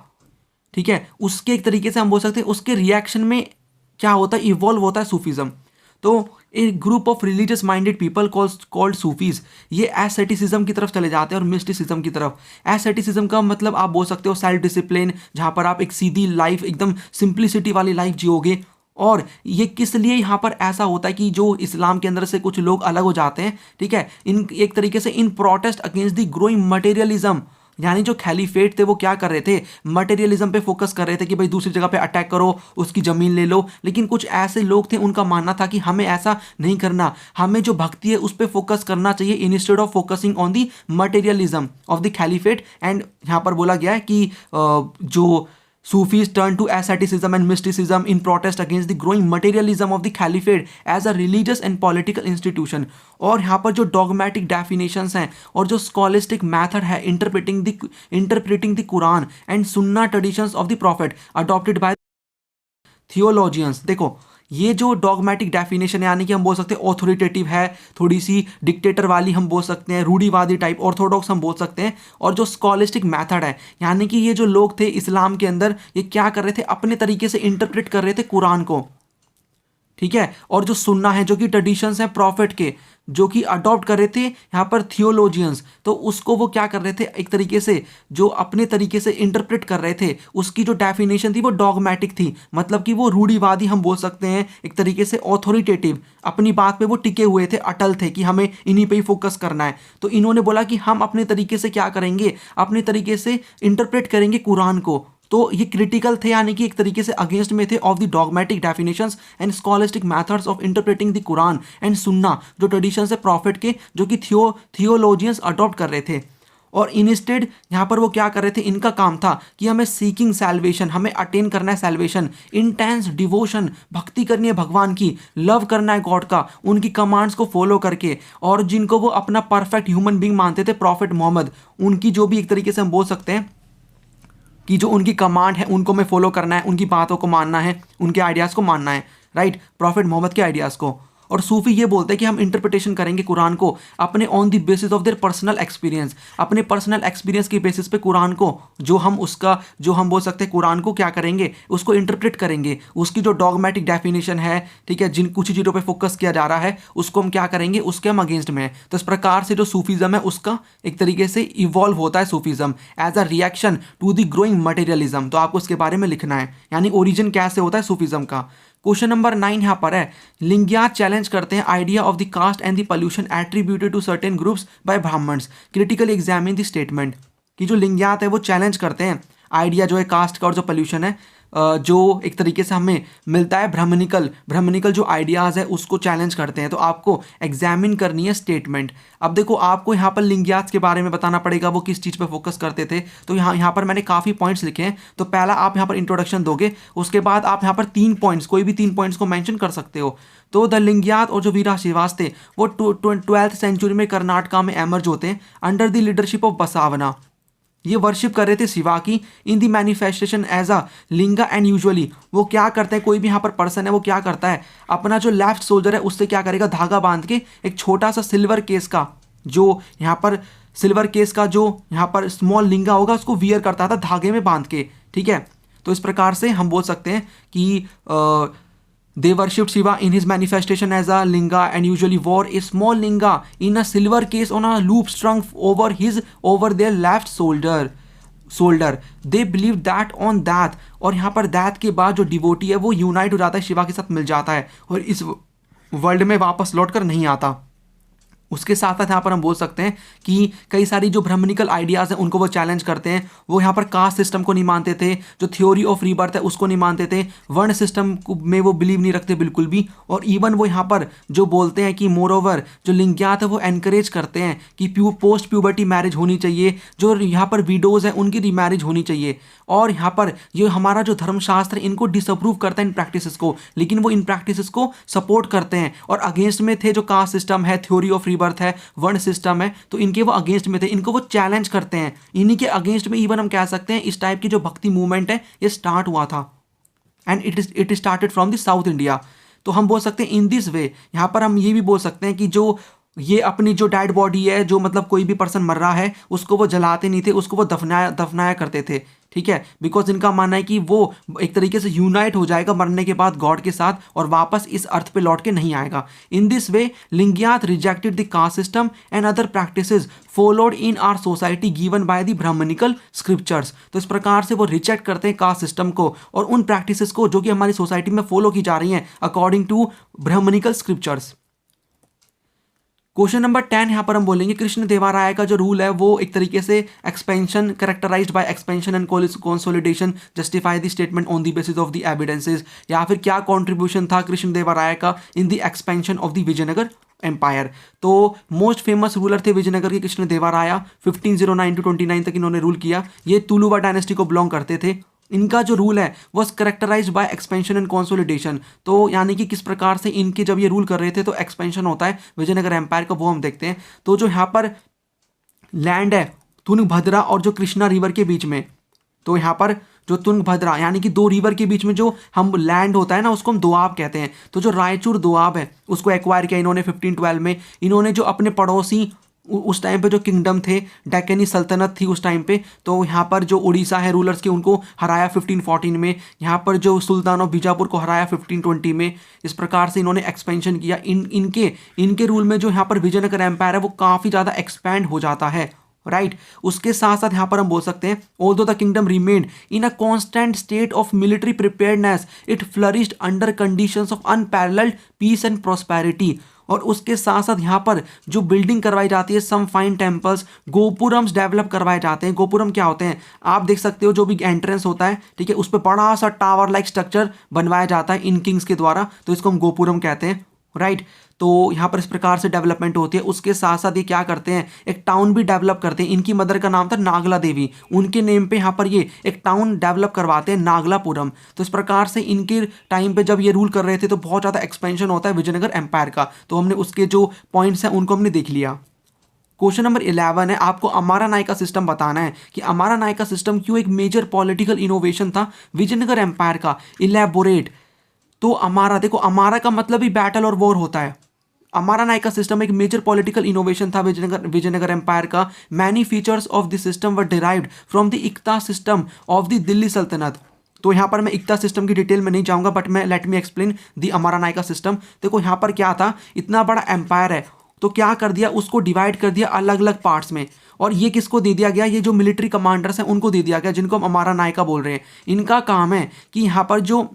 ठीक है, उसके एक तरीके से हम बोल सकते हैं उसके रिएक्शन में क्या होता है, इवॉल्व होता है सूफीज़म। तो एक group of religious minded people called Sufis, ये एसेटिसिज्म की तरफ चले जाते हैं और मिस्टिसिज्म की तरफ। एसेटिसिज्म का मतलब आप बोल सकते हो सेल्फ डिसिप्लिन, जहाँ पर आप एक सीधी लाइफ, एकदम सिंप्लिसिटी वाली लाइफ जियोगे। और ये किस लिए यहाँ पर ऐसा होता है कि जो इस्लाम के अंदर से कुछ लोग अलग हो जाते हैं, ठीक है, इन एक तरीके से in protest against the growing materialism, यानी जो खलीफेट थे वो क्या कर रहे थे, मटेरियलिज्म पे फोकस कर रहे थे कि भाई दूसरी जगह पे अटैक करो, उसकी ज़मीन ले लो। लेकिन कुछ ऐसे लोग थे उनका मानना था कि हमें ऐसा नहीं करना, हमें जो भक्ति है उस पर फोकस करना चाहिए instead of focusing on the materialism of the caliphate. And यहाँ पर बोला गया है कि जो Sufis turned to asceticism and mysticism in protest against the growing materialism of the caliphate as a religious and political institution। और यहाँ पर जो dogmatic definitions हैं और जो scholastic method है interpreting the Quran and Sunnah traditions of the Prophet adopted by theologians। देखो ये जो डॉगमेटिक डेफिनेशन है, यानी कि हम बोल सकते हैं ऑथोरिटेटिव है, थोड़ी सी डिक्टेटर वाली हम बोल सकते हैं, रूढ़िवादी टाइप, ऑर्थोडॉक्स हम बोल सकते हैं। और जो स्कॉलिस्टिक मेथड है, यानी कि ये जो लोग थे इस्लाम के अंदर, ये क्या कर रहे थे, अपने तरीके से इंटरप्रेट कर रहे थे कुरान को, ठीक है। और जो सुन्ना है, जो कि ट्रेडिशंस हैं प्रॉफिट के, जो कि अडॉप्ट कर रहे थे यहाँ पर थियोलॉजियंस, तो उसको वो क्या कर रहे थे, एक तरीके से जो अपने तरीके से इंटरप्रेट कर रहे थे, उसकी जो डेफिनेशन थी वो डॉगमेटिक थी, मतलब कि वो रूढ़िवादी हम बोल सकते हैं, एक तरीके से ऑथोरिटेटिव, अपनी बात पे वो टिके हुए थे, अटल थे कि हमें इन्हीं पे ही फोकस करना है। तो इन्होंने बोला कि हम अपने तरीके से क्या करेंगे, अपने तरीके से इंटरप्रेट करेंगे कुरान को। तो ये क्रिटिकल थे, यानी कि एक तरीके से अगेंस्ट में थे of the dogmatic definitions and scholastic methods of interpreting the Quran and सुन्ना, जो ट्रेडिशंस है प्रॉफिट के, जो कि थियोलॉजियंस अडॉप्ट कर रहे थे। और इनस्टेड यहाँ पर वो क्या कर रहे थे, इनका काम था कि हमें सीकिंग सैल्वेशन, हमें अटेन करना है सैल्वेशन, इंटेंस डिवोशन, भक्ति करनी है भगवान की, लव करना है गॉड का, उनकी कमांड्स को फॉलो करके, और जिनको वो अपना परफेक्ट ह्यूमन बींग मानते थे प्रॉफिट मोहम्मद, उनकी जो भी एक तरीके से हम बोल सकते हैं कि जो उनकी कमांड है उनको हमें फॉलो करना है, उनकी बातों को मानना है, उनके आइडियाज़ को मानना है, राइट, प्रॉफिट मोहम्मद के आइडियाज़ को। और सूफी ये बोलते हैं कि हम इंटरप्रिटेशन करेंगे कुरान को अपने on the basis of their personal experience, अपने पर्सनल एक्सपीरियंस के बेसिस पे कुरान को जो हम बोल सकते हैं कुरान को क्या करेंगे, उसको इंटरप्रेट करेंगे, उसकी जो डॉगमेटिक डेफिनेशन है, ठीक है, जिन कुछ चीज़ों पे फोकस किया जा रहा है उसको हम क्या करेंगे, उसके हम अगेंस्ट में हैं। तो इस प्रकार से जो सूफीज़म है उसका एक तरीके से इवॉल्व होता है Sufism as a reaction to the growing materialism. तो आपको इसके बारे में लिखना है, यानी ओरिजिन कैसे होता है सूफीज़म का। क्वेश्चन नंबर 9 यहाँ पर है, लिंगियात चैलेंज करते हैं idea of the caste and the pollution attributed to certain groups by Brahmins, critically examine the statement. कि जो लिंगियात है वो चैलेंज करते हैं आइडिया जो है कास्ट का और जो पॉल्यूशन है जो एक तरीके से हमें मिलता है ब्राह्मणिकल जो आइडियाज़ है उसको चैलेंज करते हैं। तो आपको एग्जामिन करनी है स्टेटमेंट। अब देखो आपको यहाँ पर लिंगियात के बारे में बताना पड़ेगा वो किस चीज़ पे फोकस करते थे। तो यहाँ पर मैंने काफ़ी पॉइंट्स लिखे हैं। तो पहला आप यहाँ पर इंट्रोडक्शन दोगे, उसके बाद आप यहाँ पर 3 पॉइंट्स, कोई भी 3 पॉइंट्स को मेंशन कर सकते हो। तो द लिंगियात और जो वीरा श्रीवास थे वो 12th सेंचुरी में कर्नाटका में एमर्ज होते हैं under the leadership of Basavanna. ये वर्शिप कर रहे थे शिवा की in the manifestation as a linga and usually वो क्या करते हैं, कोई भी यहाँ पर पर्सन है वो क्या करता है, अपना जो लेफ्ट सोल्जर है उससे क्या करेगा, धागा बांध के एक छोटा सा सिल्वर केस का जो यहाँ पर स्मॉल लिंगा होगा उसको वियर करता था धागे में बांध के, ठीक है। तो इस प्रकार से हम बोल सकते हैं कि they worshipped Shiva in his manifestation as a linga and usually wore a small linga in a silver case on a loop strung over their left shoulder. They believed that on that, और यहाँ पर that के बाद जो devotee है वो unite हो जाता है, शिवा के साथ मिल जाता है और इस वर्ल्ड में वापस लौट कर नहीं आता। उसके साथ साथ यहाँ पर हम बोल सकते हैं कि कई सारी जो ब्राह्मणिकल आइडियाज़ हैं उनको वो चैलेंज करते हैं। वो यहाँ पर कास्ट सिस्टम को नहीं मानते थे, जो थ्योरी ऑफ रीबर्थ है उसको नहीं मानते थे, वर्ण सिस्टम में वो बिलीव नहीं रखते बिल्कुल भी। और इवन वो यहाँ पर जो बोलते हैं कि मोरओवर जो लिंगियात है वो एनकरेज करते हैं कि पोस्ट प्यूबर्टी मैरिज होनी चाहिए, जो यहाँ पर विडोज़ हैं उनकी रीमैरिज होनी चाहिए। और यहाँ पर ये हमारा जो धर्मशास्त्र इनको डिसअप्रूव करता है इन प्रैक्टिसेस को, लेकिन वो इन प्रैक्टिसेस को सपोर्ट करते हैं और अगेंस्ट में थे। जो कास्ट सिस्टम है, थ्योरी ऑफ रीबर्थ है, वर्ण सिस्टम है, तो इनके वो अगेंस्ट में थे, इनको वो चैलेंज करते हैं। इन्हीं के अगेंस्ट में इवन हम कह सकते हैं इस टाइप की जो भक्ति मूवमेंट है ये स्टार्ट हुआ था and it started from the south India. तो हम बोल सकते हैं इन दिस वे, यहाँ पर हम ये भी बोल सकते हैं कि जो ये अपनी जो डेड बॉडी है, जो मतलब कोई भी पर्सन मर रहा है उसको वो जलाते नहीं थे, उसको वो दफनाया करते थे, ठीक है। बिकॉज इनका मानना है कि वो एक तरीके से यूनाइट हो जाएगा मरने के बाद गॉड के साथ और वापस इस अर्थ पे लौट के नहीं आएगा। In this way Lingayat rejected the caste system and other practices followed in our society given by the Brahmanical scriptures. तो इस प्रकार से वो रिजेक्ट करते हैं कास्ट सिस्टम को और उन प्रैक्टिसेस को जो कि हमारी सोसाइटी में फॉलो की जा रही हैं according to Brahmanical scriptures. Question number 10 यहाँ पर हम बोलेंगे कृष्ण देवराय का जो रूल है वो एक तरीके से expansion characterised by expansion and consolidation justify the statement on the basis of the evidences, या फिर क्या कंट्रीब्यूशन था कृष्ण देवराय का in the expansion of the Vijayanagara empire. तो मोस्ट फेमस रूलर थे विजयनगर के कृष्ण देवराय, 1509 to 29 तक इन्होंने रूल किया। ये तुलुवा डायनेस्टी को बिलोंग करते थे। इनका जो रूल है वो characterised by expansion and consolidation. तो यानी कि किस प्रकार से इनके जब ये रूल कर रहे थे तो एक्सपेंशन होता है विजयनगर एम्पायर का, वो हम देखते हैं। तो जो यहाँ पर लैंड है तुंगभद्रा और जो कृष्णा रिवर के बीच में, तो यहाँ पर जो तुंगभद्रा यानी कि 2 रिवर के बीच में जो हम लैंड होता है ना उसको हम दोआब कहते हैं। तो जो रायचूर दोआब है उसको एक्वायर किया इन्होंने 1512 में। इन्होंने जो अपने पड़ोसी उस टाइम पे जो किंगडम थे, डेक्कनी सल्तनत थी उस टाइम पे, तो यहाँ पर जो उड़ीसा है रूलर्स के उनको हराया 1514 में। यहाँ पर जो सुल्तान ऑफ बीजापुर को हराया 1520 में। इस प्रकार से इन्होंने एक्सपेंशन किया। इनके रूल में जो यहाँ पर विजयनगर एम्पायर है वो काफ़ी ज़्यादा एक्सपैंड हो जाता है, राइट। उसके साथ साथ यहाँ पर हम बोल सकते हैं although the kingdom remained in a constant state of military preparedness it flourished under conditions of unparalleled peace and prosperity. और उसके साथ साथ यहाँ पर जो बिल्डिंग करवाई जाती है, some fine temples, gopurams develop करवाए जाते हैं। गोपुरम क्या होते हैं आप देख सकते हो, जो भी एंट्रेंस होता है, ठीक है, उस पर बड़ा सा टावर लाइक स्ट्रक्चर बनवाया जाता है इन किंग्स के द्वारा, तो इसको हम गोपुरम कहते हैं, राइट। तो यहाँ पर इस प्रकार से डेवलपमेंट होती है। उसके साथ साथ ये क्या करते हैं, एक टाउन भी डेवलप करते हैं। इनकी मदर का नाम था नागला देवी, उनके नेम पे यहाँ पर ये एक टाउन डेवलप करवाते हैं, नागलापुरम। तो इस प्रकार से इनके टाइम पे जब ये रूल कर रहे थे तो बहुत ज़्यादा एक्सपेंशन होता है विजयनगर एम्पायर का। तो हमने उसके जो पॉइंट्स हैं उनको हमने देख लिया। क्वेश्चन नंबर 11 है, आपको अमारा नायका सिस्टम बताना है कि अमारा नायका सिस्टम क्यों एक मेजर पॉलिटिकल इनोवेशन था विजयनगर एम्पायर का। इलेबोरेट। तो अमारा, देखो अमारा का मतलब ही बैटल और वॉर होता है। अमारा नायका सिस्टम एक मेजर पॉलिटिकल इनोवेशन था विजयनगर एम्पायर का। Many features of the system were derived from the iqta system of the Delhi Sultanate. तो यहाँ पर मैं इक्ता सिस्टम की डिटेल में नहीं जाऊंगा, बट मैं लेट मी एक्सप्लेन दी अमारा नायका सिस्टम। देखो यहाँ पर क्या था, इतना बड़ा एम्पायर है तो क्या कर दिया, उसको डिवाइड कर दिया अलग अलग पार्ट्स में। और ये किसको दे दिया गया, ये जो मिलिट्री कमांडर्स हैं उनको दे दिया गया, जिनको हम अमारा नायका बोल रहे हैं। इनका काम है कि यहाँ पर जो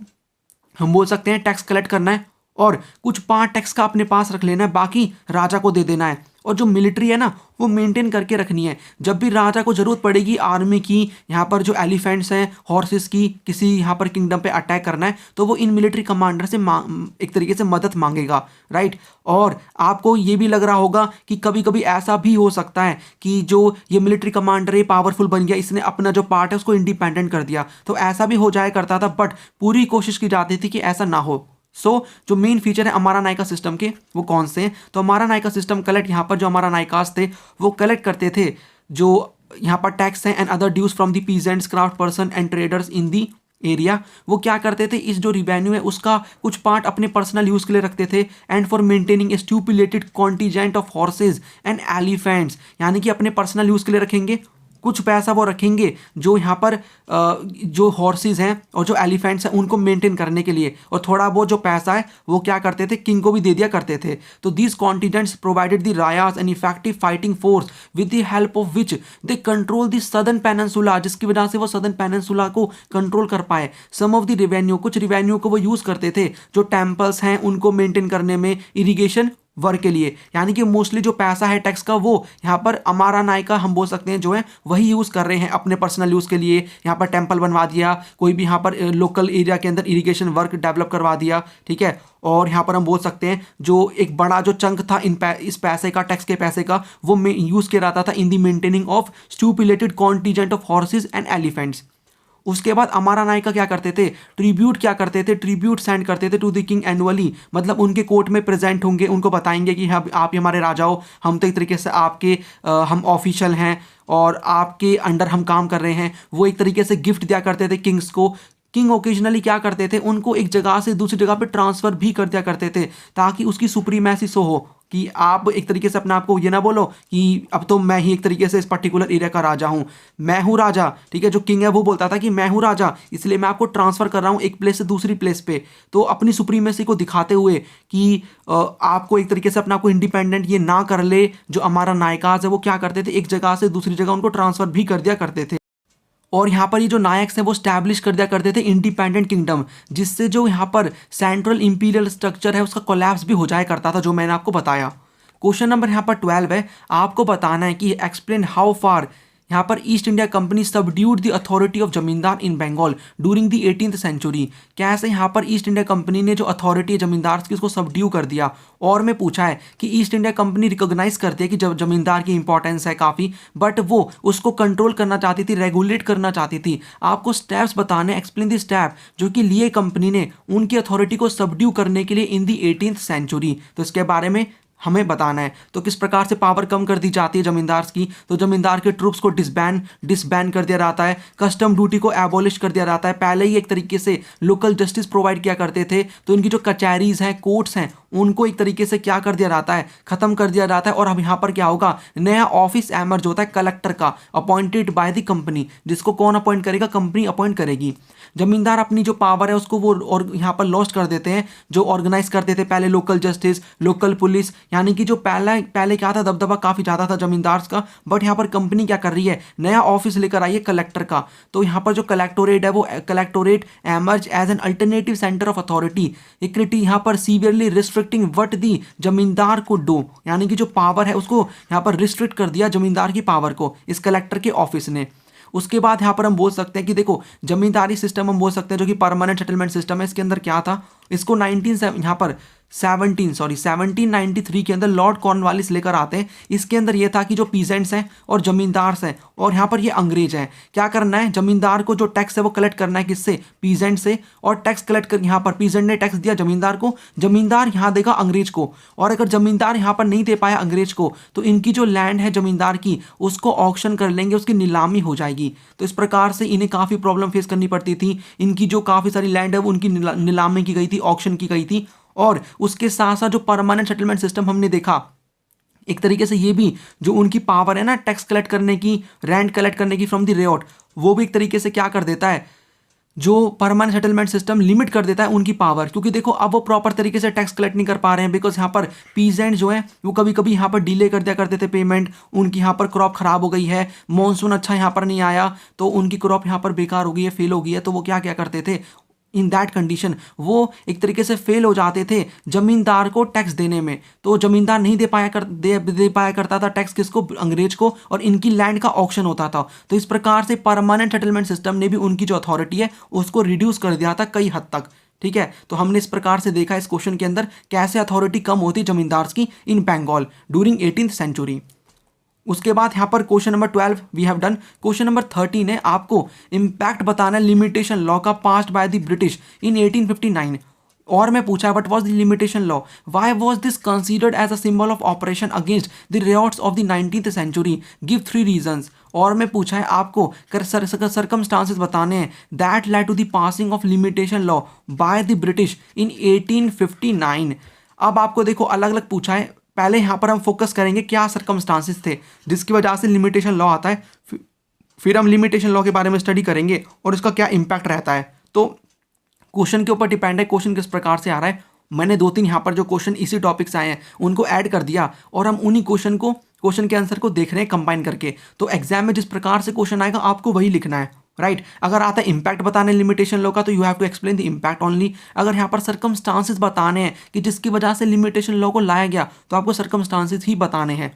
हम बोल सकते हैं टैक्स कलेक्ट करना है और कुछ पार्ट टैक्स का अपने पास रख लेना है, बाकी राजा को दे देना है। और जो मिलिट्री है ना वो मेंटेन करके रखनी है। जब भी राजा को जरूरत पड़ेगी आर्मी की, यहाँ पर जो एलिफेंट्स हैं, हॉर्सेस की, किसी यहाँ पर किंगडम पे अटैक करना है तो वो इन मिलिट्री कमांडर से एक तरीके से मदद मांगेगा, राइट। और आपको ये भी लग रहा होगा कि कभी कभी ऐसा भी हो सकता है कि जो ये मिलिट्री कमांडर है पावरफुल बन गया, इसने अपना जो पार्ट है उसको इंडिपेंडेंट कर दिया, तो ऐसा भी हो जाया करता था। बट पूरी कोशिश की जाती थी कि ऐसा ना हो। जो मेन फीचर है अमारा नायका सिस्टम के वो कौन से हैं, तो अमारा नायका सिस्टम कलेक्ट, यहाँ पर जो अमारा नायकास थे वो कलेक्ट करते थे जो यहाँ पर टैक्स हैं and other dues from the peasants, craft person and traders in the area. वो क्या करते थे, इस जो रिवेन्यू है उसका कुछ पार्ट अपने पर्सनल यूज के लिए रखते थे। And for maintaining a stipulated contingent of horses and elephants, यानी कि अपने पर्सनल यूज के लिए रखेंगे, कुछ पैसा वो रखेंगे जो यहाँ पर जो हॉर्सेस हैं और जो एलिफेंट्स हैं उनको मेंटेन करने के लिए, और थोड़ा बहुत जो पैसा है वो क्या करते थे, किंग को भी दे दिया करते थे। तो these contingents provided the Rayas an effective fighting force with the help of which they control the southern peninsula, जिसकी वजह से वो सदर्न पेनिनसुला को कंट्रोल कर पाए। सम ऑफ द रिवेन्यू, कुछ रिवेन्यू को वो यूज़ करते थे जो टेम्पल्स हैं उनको मेंटेन करने में, इरीगेशन वर्क के लिए, यानी कि मोस्टली जो पैसा है टैक्स का वो यहाँ पर अमारा नायका हम बोल सकते हैं जो है वही यूज़ कर रहे हैं अपने पर्सनल यूज़ के लिए। यहाँ पर टेंपल बनवा दिया, कोई भी यहाँ पर लोकल एरिया के अंदर इरिगेशन वर्क डेवलप करवा दिया, ठीक है। और यहाँ पर हम बोल सकते हैं जो एक बड़ा जो चंक था इस पैसे का, टैक्स के पैसे का, वो यूज़ किया जाता था in the maintaining of stipulated contingent of horses and elephants. उसके बाद अमारा नायका क्या करते थे, ट्रिब्यूट क्या करते थे, ट्रिब्यूट सेंड करते थे टू द किंग एनुअली, मतलब उनके कोर्ट में प्रेजेंट होंगे, उनको बताएंगे कि हाँ आप ही हमारे राजा हो, हम तो एक तरीके से आपके हम ऑफिशियल हैं और आपके अंडर हम काम कर रहे हैं। वो एक तरीके से गिफ्ट दिया करते थे किंग्स को। किंग ओकेजनली क्या करते थे, उनको एक जगह से दूसरी जगह पे ट्रांसफ़र भी कर दिया करते थे ताकि उसकी सुप्रीमेसी सो हो कि आप एक तरीके से अपने आप को ये ना बोलो कि अब तो मैं ही एक तरीके से इस पर्टिकुलर एरिया का राजा हूँ, मैं हूँ राजा, ठीक है। जो किंग है वो बोलता था कि मैं हूँ राजा, इसलिए मैं आपको ट्रांसफ़र कर रहा हूँ एक प्लेस से दूसरी प्लेस पे। तो अपनी सुप्रीमेसी को दिखाते हुए कि आपको एक तरीके से अपना आपको इंडिपेंडेंट ये ना कर ले, जो हमारा नायकाज है वो क्या करते थे, एक जगह से दूसरी जगह उनको ट्रांसफ़र भी कर दिया करते थे। और यहाँ पर ये जो नायक्स हैं वो स्टैब्लिश कर दिया करते थे इंडिपेंडेंट किंगडम, जिससे जो यहाँ पर सेंट्रल इंपीरियल स्ट्रक्चर है उसका कोलैप्स भी हो जाया करता था, जो मैंने आपको बताया। क्वेश्चन नंबर यहाँ पर 12 है, आपको बताना है कि एक्सप्लेन हाउ फार यहाँ पर East India Company subdued the authority of zamindar in Bengal during the 18th century. कैसे यहाँ पर ईस्ट इंडिया कंपनी ने जो अथॉरिटी है जमींदार की उसको सबड्यू कर दिया। और में पूछा है कि ईस्ट इंडिया कंपनी रिकॉग्नाइज करती है कि जब जमींदार की इंपॉर्टेंस है काफ़ी, बट वो उसको कंट्रोल करना चाहती थी, रेगुलेट करना चाहती थी। आपको स्टेप्स बताने, एक्सप्लेन द स्टेप जो कि लिए कंपनी ने उनकी अथॉरिटी को सबड्यू करने के लिए इन दी 18th सेंचुरी, तो इसके बारे में हमें बताना है। तो किस प्रकार से पावर कम कर दी जाती है जमींदार की, तो जमींदार के ट्रूप्स को डिसबैन कर दिया जाता है, कस्टम ड्यूटी को एबॉलिश कर दिया जाता है। पहले ही एक तरीके से लोकल जस्टिस प्रोवाइड किया करते थे, तो इनकी जो कचहरीज हैं, कोर्ट्स हैं, उनको एक तरीके से क्या कर दिया जाता है, खत्म कर दिया जाता है। और अब यहाँ पर क्या होगा, नया ऑफिस एमर्ज होता है कलेक्टर का, अपॉइंटेड बाय द कंपनी, जिसको कौन अपॉइंट करेगा, कंपनी अपॉइंट करेगी। जमींदार अपनी जो पावर है उसको वो और यहाँ पर लॉस्ट कर देते हैं, जो ऑर्गेनाइज करते थे पहले लोकल जस्टिस, लोकल पुलिस, यानी कि जो पहले क्या था, दबदबा काफ़ी ज़्यादा था जमींदार का। बट यहाँ पर कंपनी क्या कर रही है, नया ऑफिस लेकर आई है कलेक्टर का। तो यहाँ पर जो कलेक्टोरेट है वो collectorate emerge as an alternative centre of authority, equity यहाँ पर सीवियरली रिस्ट्रिक्टिंग व्हाट दी जमींदार को डू, यानी कि जो पावर है उसको यहाँ पर रिस्ट्रिक्ट कर दिया जमींदार की पावर को इस कलेक्टर के ऑफिस ने। उसके बाद यहाँ पर हम बोल सकते हैं कि देखो जमींदारी सिस्टम हम बोल सकते हैं जो कि परमानेंट सेटलमेंट सिस्टम है, इसके अंदर क्या था, इसको 1793 के अंदर लॉर्ड कॉर्नवालिस लेकर आते हैं। इसके अंदर यह था कि जो पीजेंट्स हैं और जमींदार हैं और यहाँ पर ये अंग्रेज हैं, क्या करना है, जमींदार को जो टैक्स है वो कलेक्ट करना है किससे, पीजेंट से। और टैक्स कलेक्ट कर यहाँ पर पीजेंट ने टैक्स दिया जमींदार को, जमींदार यहाँ देगा अंग्रेज को। और अगर जमींदार यहाँ पर नहीं दे पाया अंग्रेज को, तो इनकी जो लैंड है जमींदार की उसको ऑक्शन कर लेंगे, उसकी नीलामी हो जाएगी। तो इस प्रकार से इन्हें काफ़ी प्रॉब्लम फेस करनी पड़ती थी। इनकी जो काफ़ी सारी लैंड है वो उनकी नीलामी की गई थी, ऑक्शन की गई थी। और उसके साथ साथ जो परमानेंट सेटलमेंट सिस्टम हमने देखा, एक तरीके से ये भी जो उनकी पावर है ना टैक्स कलेक्ट करने की, रेंट कलेक्ट करने की फ्रॉम द रेआउट, वो भी एक तरीके से क्या कर देता है, जो परमानेंट सेटलमेंट सिस्टम लिमिट कर देता है उनकी पावर। क्योंकि देखो अब वो प्रॉपर तरीके से टैक्स कलेक्ट नहीं कर पा रहे हैं, बिकॉज यहाँ पर पीजेंट जो है वो कभी कभी यहाँ पर डिले कर दिया करते थे पेमेंट। उनकी यहाँ पर क्रॉप खराब हो गई है, मॉनसून अच्छा यहाँ पर नहीं आया, तो उनकी क्रॉप यहाँ पर बेकार हो गई है, फेल हो गई है, तो वो क्या क्या करते थे, इन दैट कंडीशन वो एक तरीके से फेल हो जाते थे जमींदार को टैक्स देने में। तो जमींदार नहीं दे पाया करता था टैक्स, किसको, अंग्रेज को, और इनकी लैंड का ऑक्शन होता था। तो इस प्रकार से परमानेंट सेटलमेंट सिस्टम ने भी उनकी जो अथॉरिटी है उसको रिड्यूस कर दिया था कई हद तक। ठीक है, तो हमने इस प्रकार से देखा इस क्वेश्चन के अंदर कैसे अथॉरिटी कम होती जमींदार की इन बंगाल ड्यूरिंग 18th सेंचुरी। उसके बाद यहाँ पर question number 12 we have done. Question number 13 है, आपको इम्पैक्ट बताना है लिमिटेशन लॉ का passed by the British in 1859। और मैं पूछा है, what was the limitation law, why was this considered as a symbol of operation against the revolts of the 19th century, give 3 reasons. और मैं पूछा है आपको सर्कमस्टांसेस बताने हैं that led to the passing of limitation law by the British in 1859। अब आपको देखो अलग अलग पूछा है, पहले यहाँ पर हम फोकस करेंगे क्या सर्कमस्टांसेस थे जिसकी वजह से लिमिटेशन लॉ आता है, फिर हम लिमिटेशन लॉ के बारे में स्टडी करेंगे और इसका क्या इंपैक्ट रहता है। तो क्वेश्चन के ऊपर डिपेंड है क्वेश्चन किस प्रकार से आ रहा है। मैंने 2-3 यहाँ पर जो क्वेश्चन इसी टॉपिक से आए हैं उनको ऐड कर दिया और हम उन्हीं क्वेश्चन के आंसर को देख रहे हैं कंबाइन करके। तो एग्जाम में जिस प्रकार से क्वेश्चन आएगा आपको वही लिखना है, राइट। अगर आता है इंपैक्ट बताने लिमिटेशन लॉ का तो you have to explain the impact only. अगर यहाँ पर सर्कमस्टांसेस बताने हैं कि जिसकी वजह से लिमिटेशन लॉ को लाया गया तो आपको सर्कमस्टांसेस ही बताने हैं।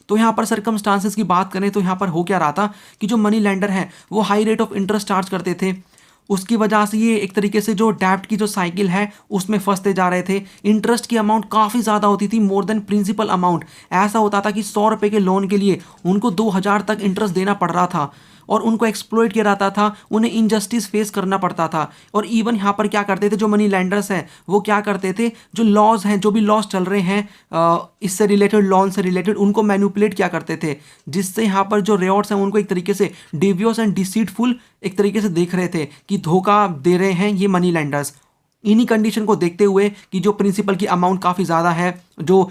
तो यहाँ पर सर्कमस्टांसेस की बात करें तो यहाँ पर हो क्या रहा था कि जो मनी लेंडर हैं वो high rate of interest charge करते थे, उसकी वजह से ये एक तरीके से जो डेब्ट की जो साइकिल है उसमें फंसते जा रहे थे। इंटरेस्ट की अमाउंट काफ़ी ज़्यादा होती थी, मोर देन प्रिंसिपल अमाउंट। ऐसा होता था कि 100 रुपये के लोन के लिए उनको 2000 तक इंटरेस्ट देना पड़ रहा था और उनको एक्सप्लॉइट किया जाता था, उन्हें इनजस्टिस फेस करना पड़ता था। और इवन यहाँ पर क्या करते थे जो मनी लेंडर्स हैं वो क्या करते थे, जो लॉज हैं, जो भी लॉज चल रहे हैं इससे रिलेटेड, लोन से रिलेटेड, उनको मैनिपुलेट क्या करते थे, जिससे यहाँ पर जो रेवॉर्ड्स हैं उनको एक तरीके से डेवियस एंड डिसीटफुल एक तरीके से देख रहे थे कि धोखा दे रहे हैं ये मनी लेंडर्स। इन्हीं कंडीशन को देखते हुए कि जो प्रिंसिपल की अमाउंट काफ़ी ज़्यादा है, जो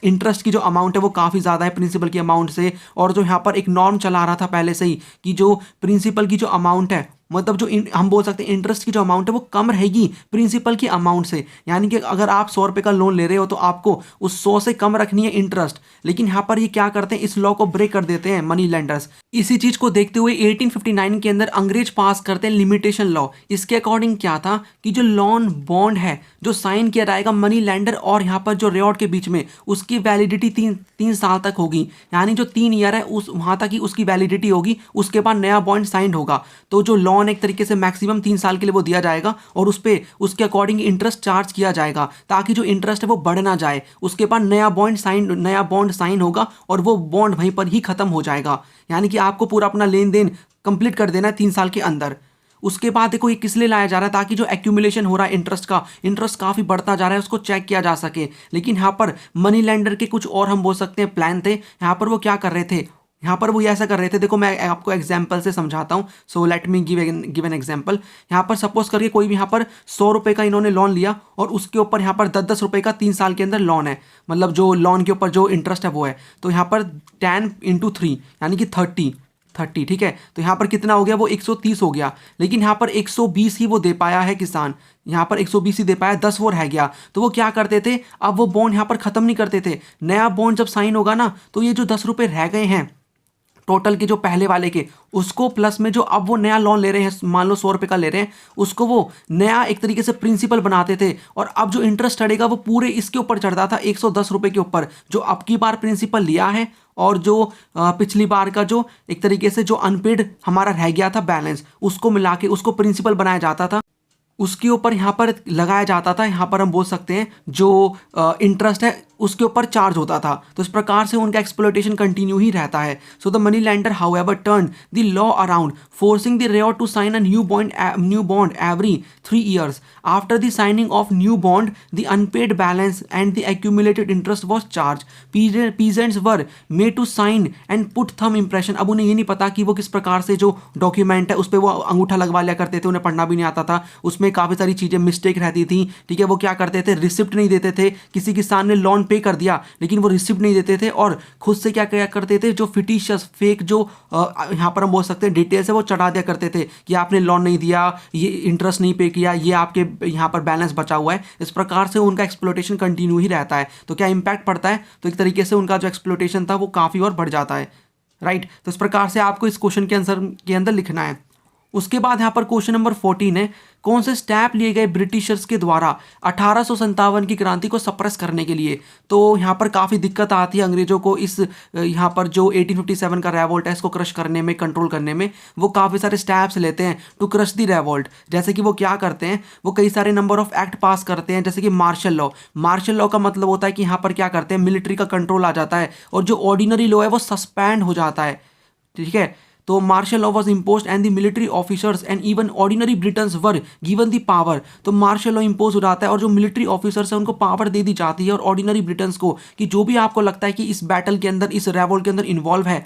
इंटरेस्ट की जो अमाउंट है वो काफ़ी ज़्यादा है प्रिंसिपल की अमाउंट से, और जो यहाँ पर एक नॉर्म चला रहा था पहले से ही कि जो प्रिंसिपल की जो अमाउंट है, मतलब जो हम बोल सकते हैं इंटरेस्ट की जो अमाउंट है वो कम रहेगी प्रिंसिपल की अमाउंट से। यानी कि अगर आप 100 रुपये का लोन ले रहे हो तो आपको उस 100 से कम रखनी है इंटरेस्ट। लेकिन यहाँ पर ये क्या करते हैं, इस लॉ को ब्रेक कर देते हैं मनी लेंडर्स। इसी चीज़ को देखते हुए 1859 के अंदर अंग्रेज पास करते हैं लिमिटेशन लॉ। इसके अकॉर्डिंग क्या था कि जो लोन बॉन्ड है जो साइन किया जाएगा मनी लेंडर और यहाँ पर जो रेवॉर्ड के बीच में, उसकी वैलिडिटी तीन साल तक होगी। यानी जो 3 ईयर है उस वहाँ तक ही उसकी वैलिडिटी होगी, उसके बाद नया बॉन्ड साइंड होगा। तो जो लोन एक तरीके से मैक्सिमम 3 साल के लिए वो दिया जाएगा और उस पर उसके अकॉर्डिंग इंटरेस्ट चार्ज किया जाएगा ताकि जो इंटरेस्ट है वो बढ़ ना जाए। उसके बाद नया बॉन्ड साइन होगा और वो बॉन्ड वहीं पर ही खत्म हो जाएगा। यानी कि आपको पूरा अपना लेन देन कंप्लीट कर देना है 3 साल के अंदर। उसके बाद देखो ये किस लिए लाया जा रहा है, ताकि जो एक्यूमुलेशन हो रहा है इंटरेस्ट काफ़ी बढ़ता जा रहा है उसको चेक किया जा सके। लेकिन यहाँ पर मनी लेंडर के कुछ और हम बोल सकते हैं प्लान थे। यहाँ पर वो क्या कर रहे थे, यहाँ पर वो ऐसा कर रहे थे, देखो मैं आपको एग्जांपल से समझाता हूँ। So let me give an example. यहाँ पर सपोज करके कोई भी यहाँ पर 100 रुपये का इन्होंने लोन लिया और उसके ऊपर यहाँ पर 10-10 रुपये का 3 साल के अंदर लोन है, मतलब जो लोन के ऊपर जो इंटरेस्ट है वो है। तो यहाँ पर 10 × 3 यानी कि 30, ठीक है। तो यहाँ पर कितना हो गया, वो 130 हो गया। लेकिन यहाँ पर 120 ही वो दे पाया है किसान, यहाँ पर 120 ही दे पाया, 10 वो रह गया। तो वो क्या करते थे, अब वो बॉन्ड यहाँ पर ख़त्म नहीं करते थे। नया बॉन्ड जब साइन होगा ना तो ये जो 10 रुपये रह गए हैं टोटल के जो पहले वाले के, उसको प्लस में जो अब वो नया लोन ले रहे हैं, मान लो 100 रुपये का ले रहे हैं, उसको वो नया एक तरीके से प्रिंसिपल बनाते थे। और अब जो इंटरेस्ट चढ़ेगा वो पूरे इसके ऊपर चढ़ता था 110 रुपये के ऊपर, जो अब की बार प्रिंसिपल लिया है और जो पिछली बार का जो एक तरीके से जो अनपेड हमारा रह गया था बैलेंस, उसको मिला के उसको प्रिंसिपल बनाया जाता था। उसके ऊपर यहाँ पर लगाया जाता था, यहाँ पर हम बोल सकते हैं जो इंटरेस्ट है उसके ऊपर चार्ज होता था। तो इस प्रकार से उनका एक्सप्लॉयटेशन कंटिन्यू ही रहता है। So the money lender however turn the law around, forcing the ryot to sign a new bond every 3 years. After the signing of new bond, the unpaid balance and the accumulated interest was charged. Peasants were made to sign and put thumb impression. अब उन्हें ये नहीं पता कि वो किस प्रकार से जो डॉक्यूमेंट है उस पर वो अंगूठा लगवा लिया करते थे, उन्हें पढ़ना भी नहीं आता था, उसमें काफ़ी सारी चीज़ें मिस्टेक रहती थी। ठीक है, वो क्या करते थे, रिसिप्ट नहीं देते थे। किसी किसान ने लोन पे कर दिया लेकिन वो रिसिप्ट नहीं देते थे और खुद से क्या क्या करते थे, जो फिटिशियस फेक जो यहाँ पर हम बोल सकते हैं डिटेल्स है वो चढ़ा दिया करते थे कि आपने लोन नहीं दिया, ये इंटरेस्ट नहीं पे किया, ये आपके यहाँ पर बैलेंस बचा हुआ है। इस प्रकार से उनका एक्सप्लॉयटेशन कंटिन्यू ही रहता है। तो क्या इंपैक्ट पड़ता है, तो एक तरीके से उनका जो एक्सप्लॉयटेशन था वो काफ़ी और बढ़ जाता है। राइट, तो इस प्रकार से आपको इस क्वेश्चन के आंसर के अंदर लिखना है। उसके बाद यहाँ पर क्वेश्चन नंबर 14 है, कौन से स्टेप लिए गए ब्रिटिशर्स के द्वारा 1857 की क्रांति को सप्रेस करने के लिए। तो यहाँ पर काफ़ी दिक्कत आती है अंग्रेजों को इस यहाँ पर जो 1857 का रेवोल्ट है इसको क्रश करने में, कंट्रोल करने में। वो काफ़ी सारे स्टेप्स लेते हैं टू क्रश दी रेवोल्ट। जैसे कि वो क्या करते हैं, वो कई सारे नंबर ऑफ एक्ट पास करते हैं, जैसे कि मार्शल लॉ। मार्शल लॉ का मतलब होता है कि यहाँ पर क्या करते हैं, मिलिट्री का कंट्रोल आ जाता है और जो ऑर्डिनरी लॉ है वो सस्पेंड हो जाता है। ठीक है, तो martial law was impose and the military officers and even ordinary Britons were given the power. तो मार्शल लॉ इम्पोज हो जाता है और जो मिलिट्री ऑफिसर्स हैं उनको पावर दे दी जाती है और ऑर्डिनरी ब्रिटन्स को कि जो भी आपको लगता है कि इस बैटल के अंदर, इस रेवोल्ट के अंदर इन्वॉल्व है,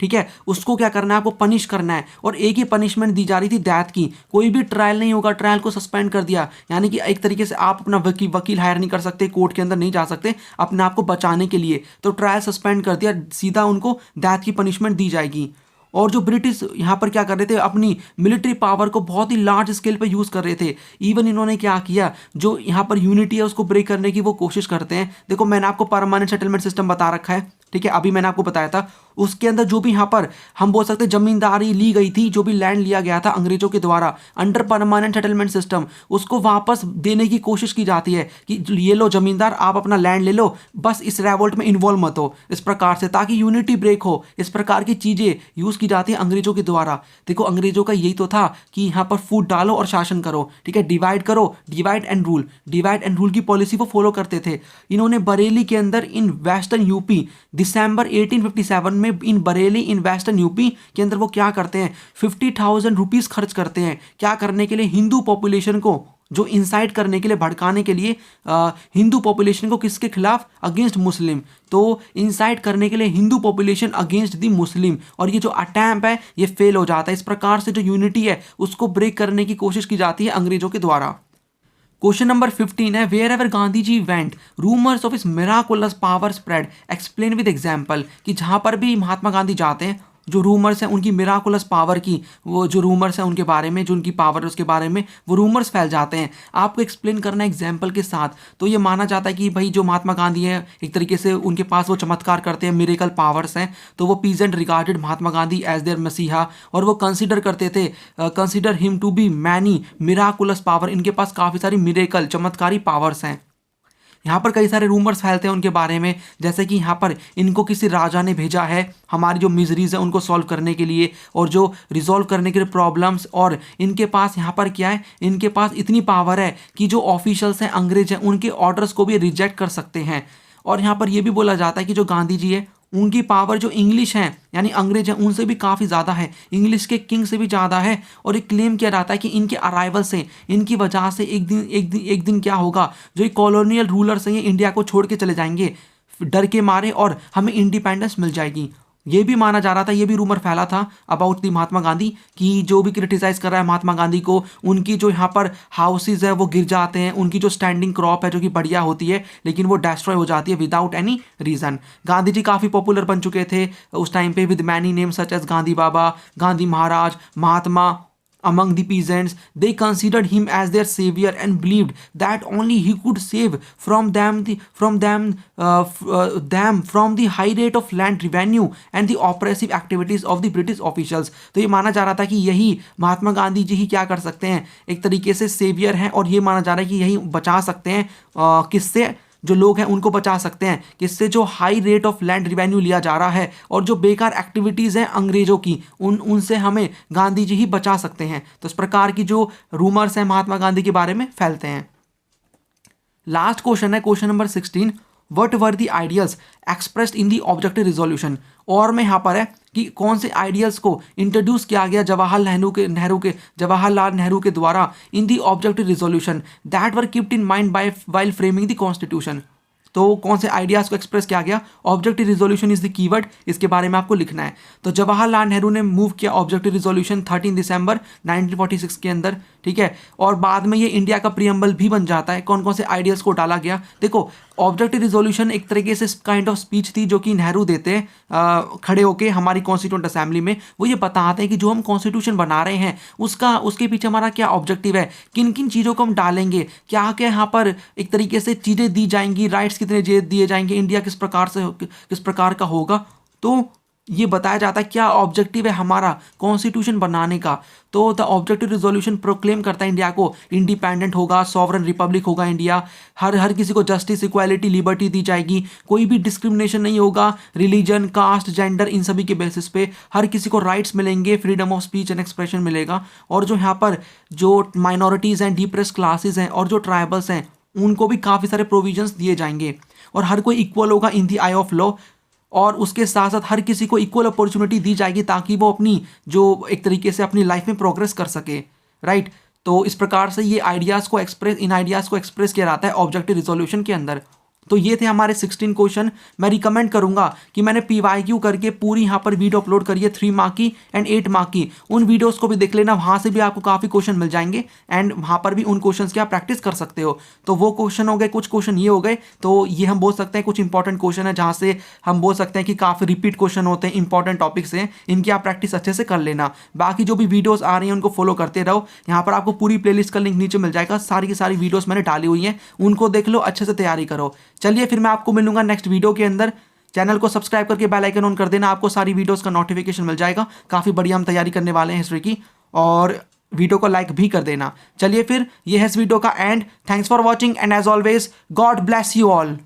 ठीक है, उसको क्या करना है, आपको पनिश करना है। और एक ही पनिशमेंट दी जा रही थी डेथ की, कोई भी ट्रायल नहीं होगा, ट्रायल को सस्पेंड कर दिया। यानी कि एक तरीके से आप अपना वकील हायर नहीं कर सकते, कोर्ट के अंदर नहीं जा सकते अपने आप को बचाने के लिए, तो ट्रायल सस्पेंड कर दिया, सीधा उनको डेथ की पनिशमेंट दी जाएगी। और जो ब्रिटिश यहाँ पर क्या कर रहे थे, अपनी मिलिट्री पावर को बहुत ही लार्ज स्केल पे यूज़ कर रहे थे। इवन इन्होंने क्या किया, जो यहाँ पर यूनिटी है उसको ब्रेक करने की वो कोशिश करते हैं। देखो मैंने आपको परमानेंट सेटलमेंट सिस्टम बता रखा है, ठीक है, अभी मैंने आपको बताया था। उसके अंदर जो भी यहाँ पर हम बोल सकते हैं जमींदारी ली गई थी, जो भी लैंड लिया गया था अंग्रेजों के द्वारा अंडर परमानेंट सेटलमेंट सिस्टम, उसको वापस देने की कोशिश की जाती है कि ये लो जमींदार, आप अपना लैंड ले लो, बस इस रेवोल्ट में इन्वॉल्व मत हो, इस प्रकार से, ताकि यूनिटी ब्रेक हो। इस प्रकार की चीज़ें यूज़ की जाती है अंग्रेजों के द्वारा। देखो अंग्रेजों का यही तो था कि यहाँ पर फूट डालो और शासन करो, ठीक है, डिवाइड करो, divide and rule, divide and rule की पॉलिसी वो फॉलो करते थे। इन्होंने बरेली के अंदर इन वेस्टर्न यूपी दिसंबर 1857 में इन बरेली इन वेस्टर्न यूपी के अंदर वो क्या करते हैं, 50,000 रुपीज़ खर्च करते हैं। क्या करने के लिए, हिंदू पॉपुलेशन को जो इंसाइट करने के लिए, भड़काने के लिए हिंदू पॉपुलेशन को किसके खिलाफ, अगेंस्ट मुस्लिम। तो इंसाइट करने के लिए Hindu population against the Muslim, और ये जो अटैम्प है ये फेल हो जाता है। इस प्रकार से जो यूनिटी है उसको ब्रेक करने की कोशिश की जाती है अंग्रेजों के द्वारा। क्वेश्चन नंबर 15 है, wherever Gandhi ji went rumours of his miraculous power spread, explain with example. कि जहाँ पर भी महात्मा गांधी जाते हैं, जो रूमर्स हैं उनकी मिराकुलस पावर की, वो जो रूमर्स हैं उनके बारे में, जो उनकी पावर है उसके बारे में वो रूमर्स फैल जाते हैं, आपको एक्सप्लेन करना है एग्जाम्पल के साथ। तो ये माना जाता है कि भाई जो महात्मा गांधी हैं एक तरीके से उनके पास वो चमत्कार करते हैं, मिरेकल पावर्स हैं। तो वो peasant regarded Mahatma Gandhi as their मसीहा, और वो कंसिडर करते थे, consider him to be many miraculous power. इनके पास काफ़ी सारी मिरेकल, चमत्कारी पावर्स हैं। यहाँ पर कई सारे रूमर्स फैलते हैं उनके बारे में, जैसे कि यहाँ पर इनको किसी राजा ने भेजा है हमारी जो मिजरीज है उनको सॉल्व करने के लिए, और जो रिजॉल्व करने के लिए प्रॉब्लम्स। और इनके पास यहाँ पर क्या है, इनके पास इतनी पावर है कि जो ऑफिशियल्स हैं अंग्रेज हैं उनके ऑर्डर्स को भी रिजेक्ट कर सकते हैं। और यहाँ पर यह भी बोला जाता है कि जो गांधी जी है उनकी पावर जो इंग्लिश हैं यानी अंग्रेज हैं उनसे भी काफ़ी ज़्यादा है, इंग्लिश के किंग से भी ज़्यादा है। और एक क्लेम किया जाता है कि इनके अराइवल से, इनकी वजह से एक दिन क्या होगा, जो कॉलोनियल रूलर्स हैं ये इंडिया को छोड़ के चले जाएंगे डर के मारे, और हमें इंडिपेंडेंस मिल जाएगी। ये भी माना जा रहा था, ये भी रूमर फैला था अबाउट दी महात्मा गांधी कि जो भी क्रिटिसाइज कर रहा है महात्मा गांधी को, उनकी जो यहाँ पर हाउसेज है वो गिर जाते हैं, उनकी जो स्टैंडिंग क्रॉप है जो कि बढ़िया होती है लेकिन वो डिस्ट्रॉय हो जाती है without any reason. Gandhi ji काफ़ी पॉपुलर बन चुके थे उस टाइम पे with many names such as Gandhi Baba, Gandhi Maharaj, Mahatma among the peasants. They considered him as their savior and believed that only he could save from them from the high rate of land revenue and the oppressive activities of the British officials. तो ये माना जा रहा था कि यही महात्मा गांधी जी ही क्या कर सकते हैं, एक तरीके से सेवियर हैं, और ये माना जा रहा है कि यही बचा सकते हैं किससे, जो लोग हैं उनको बचा सकते हैं किससे, जो high rate of land revenue लिया जा रहा है और जो बेकार एक्टिविटीज़ हैं अंग्रेजों की उनसे हमें गांधी जी ही बचा सकते हैं। तो इस प्रकार की जो रूमर्स हैं महात्मा गांधी के बारे में फैलते हैं। लास्ट क्वेश्चन है question number 16, what were the ideals expressed in the objective resolution. और में यहाँ पर है कि कौन से आइडियल्स को इंट्रोड्यूस किया गया जवाहरलाल नेहरू के द्वारा in the objective resolution that were keeped in mind by while framing the constitution. तो कौन से आइडियाज़ को एक्सप्रेस किया गया, objective resolution is the keyword, इसके बारे में आपको लिखना है। तो जवाहरलाल नेहरू ने मूव किया ऑब्जेक्टिव रिजोल्यूशन 13 दिसंबर 1946 के अंदर, ठीक है। और बाद में ये इंडिया का प्रीएम्बल भी बन जाता है। कौन कौन से आइडियाज़ को डाला गया, देखो ऑब्जेक्टिव रिजोल्यूशन एक तरीके से काइंड ऑफ स्पीच थी जो कि नेहरू देते हैं खड़े होके हमारी कॉन्स्टिट्यूंट असेंबली में। वो ये बताते हैं कि जो हम कॉन्स्टिट्यूशन बना रहे हैं उसके पीछे हमारा क्या ऑब्जेक्टिव है, किन किन चीज़ों को हम डालेंगे, क्या क्या यहाँ पर एक तरीके से चीज़ें दी जाएंगी, राइट्स कितने दिए जाएंगे, इंडिया किस प्रकार का होगा। तो ये बताया जाता है क्या ऑब्जेक्टिव है हमारा कॉन्स्टिट्यूशन बनाने का। तो द ऑब्जेक्टिव रिजोल्यूशन प्रोक्लेम करता है इंडिया को इंडिपेंडेंट होगा, सॉवरन रिपब्लिक होगा इंडिया, हर किसी को जस्टिस, इक्वालिटी, लिबर्टी दी जाएगी, कोई भी डिस्क्रिमिनेशन नहीं होगा रिलीजन, कास्ट, जेंडर, इन सभी के बेसिस पे हर किसी को राइट्स मिलेंगे, freedom of speech and expression मिलेगा। और जो यहाँ पर जो माइनॉरिटीज़ हैं, डिप्रेस क्लासेस हैं और जो ट्राइबल्स हैं उनको भी काफ़ी सारे प्रोविजंस दिए जाएंगे और हर कोई इक्वल होगा इन दी आई ऑफ लॉ। और उसके साथ साथ हर किसी को इक्वल अपॉर्चुनिटी दी जाएगी ताकि वो अपनी जो एक तरीके से अपनी लाइफ में प्रोग्रेस कर सके, राइट। तो इस प्रकार से इन आइडियाज़ को एक्सप्रेस किया जाता है ऑब्जेक्टिव रिजोल्यूशन के अंदर। तो ये थे हमारे 16 क्वेश्चन। मैं रिकमेंड करूंगा कि मैंने PYQ करके पूरी यहाँ पर वीडियो अपलोड करी है 3 मार्क की एंड 8 मार्क की। उन वीडियोस को भी देख लेना, वहाँ से भी आपको काफ़ी क्वेश्चन मिल जाएंगे एंड वहाँ पर भी उन क्वेश्चंस की आप प्रैक्टिस कर सकते हो। तो वो क्वेश्चन हो गए, कुछ क्वेश्चन ये हो गए। तो ये हम बोल सकते हैं कुछ इंपॉर्टेंट क्वेश्चन है जहाँ से हम बोल सकते हैं कि काफ़ी रिपीट क्वेश्चन होते हैं, इंपॉर्टेंट टॉपिक्स हैं, इनकी आप प्रैक्टिस अच्छे से कर लेना। बाकी जो भी वीडियोज़ आ रही हैं उनको फॉलो करते रहो। यहाँ पर आपको पूरी प्लेलिस्ट का लिंक नीचे मिल जाएगा, सारी की सारी वीडियोज़ मैंने डाली हुई हैं, उनको देख लो, अच्छे से तैयारी करो। चलिए फिर मैं आपको मिलूंगा नेक्स्ट वीडियो के अंदर। चैनल को सब्सक्राइब करके बेल आइकन ऑन कर देना, आपको सारी वीडियोस का नोटिफिकेशन मिल जाएगा। काफ़ी बढ़िया हम तैयारी करने वाले हैं हिस्ट्री की, और वीडियो को लाइक भी कर देना। चलिए फिर ये है इस वीडियो का end. Thanks for watching and as always God bless you all.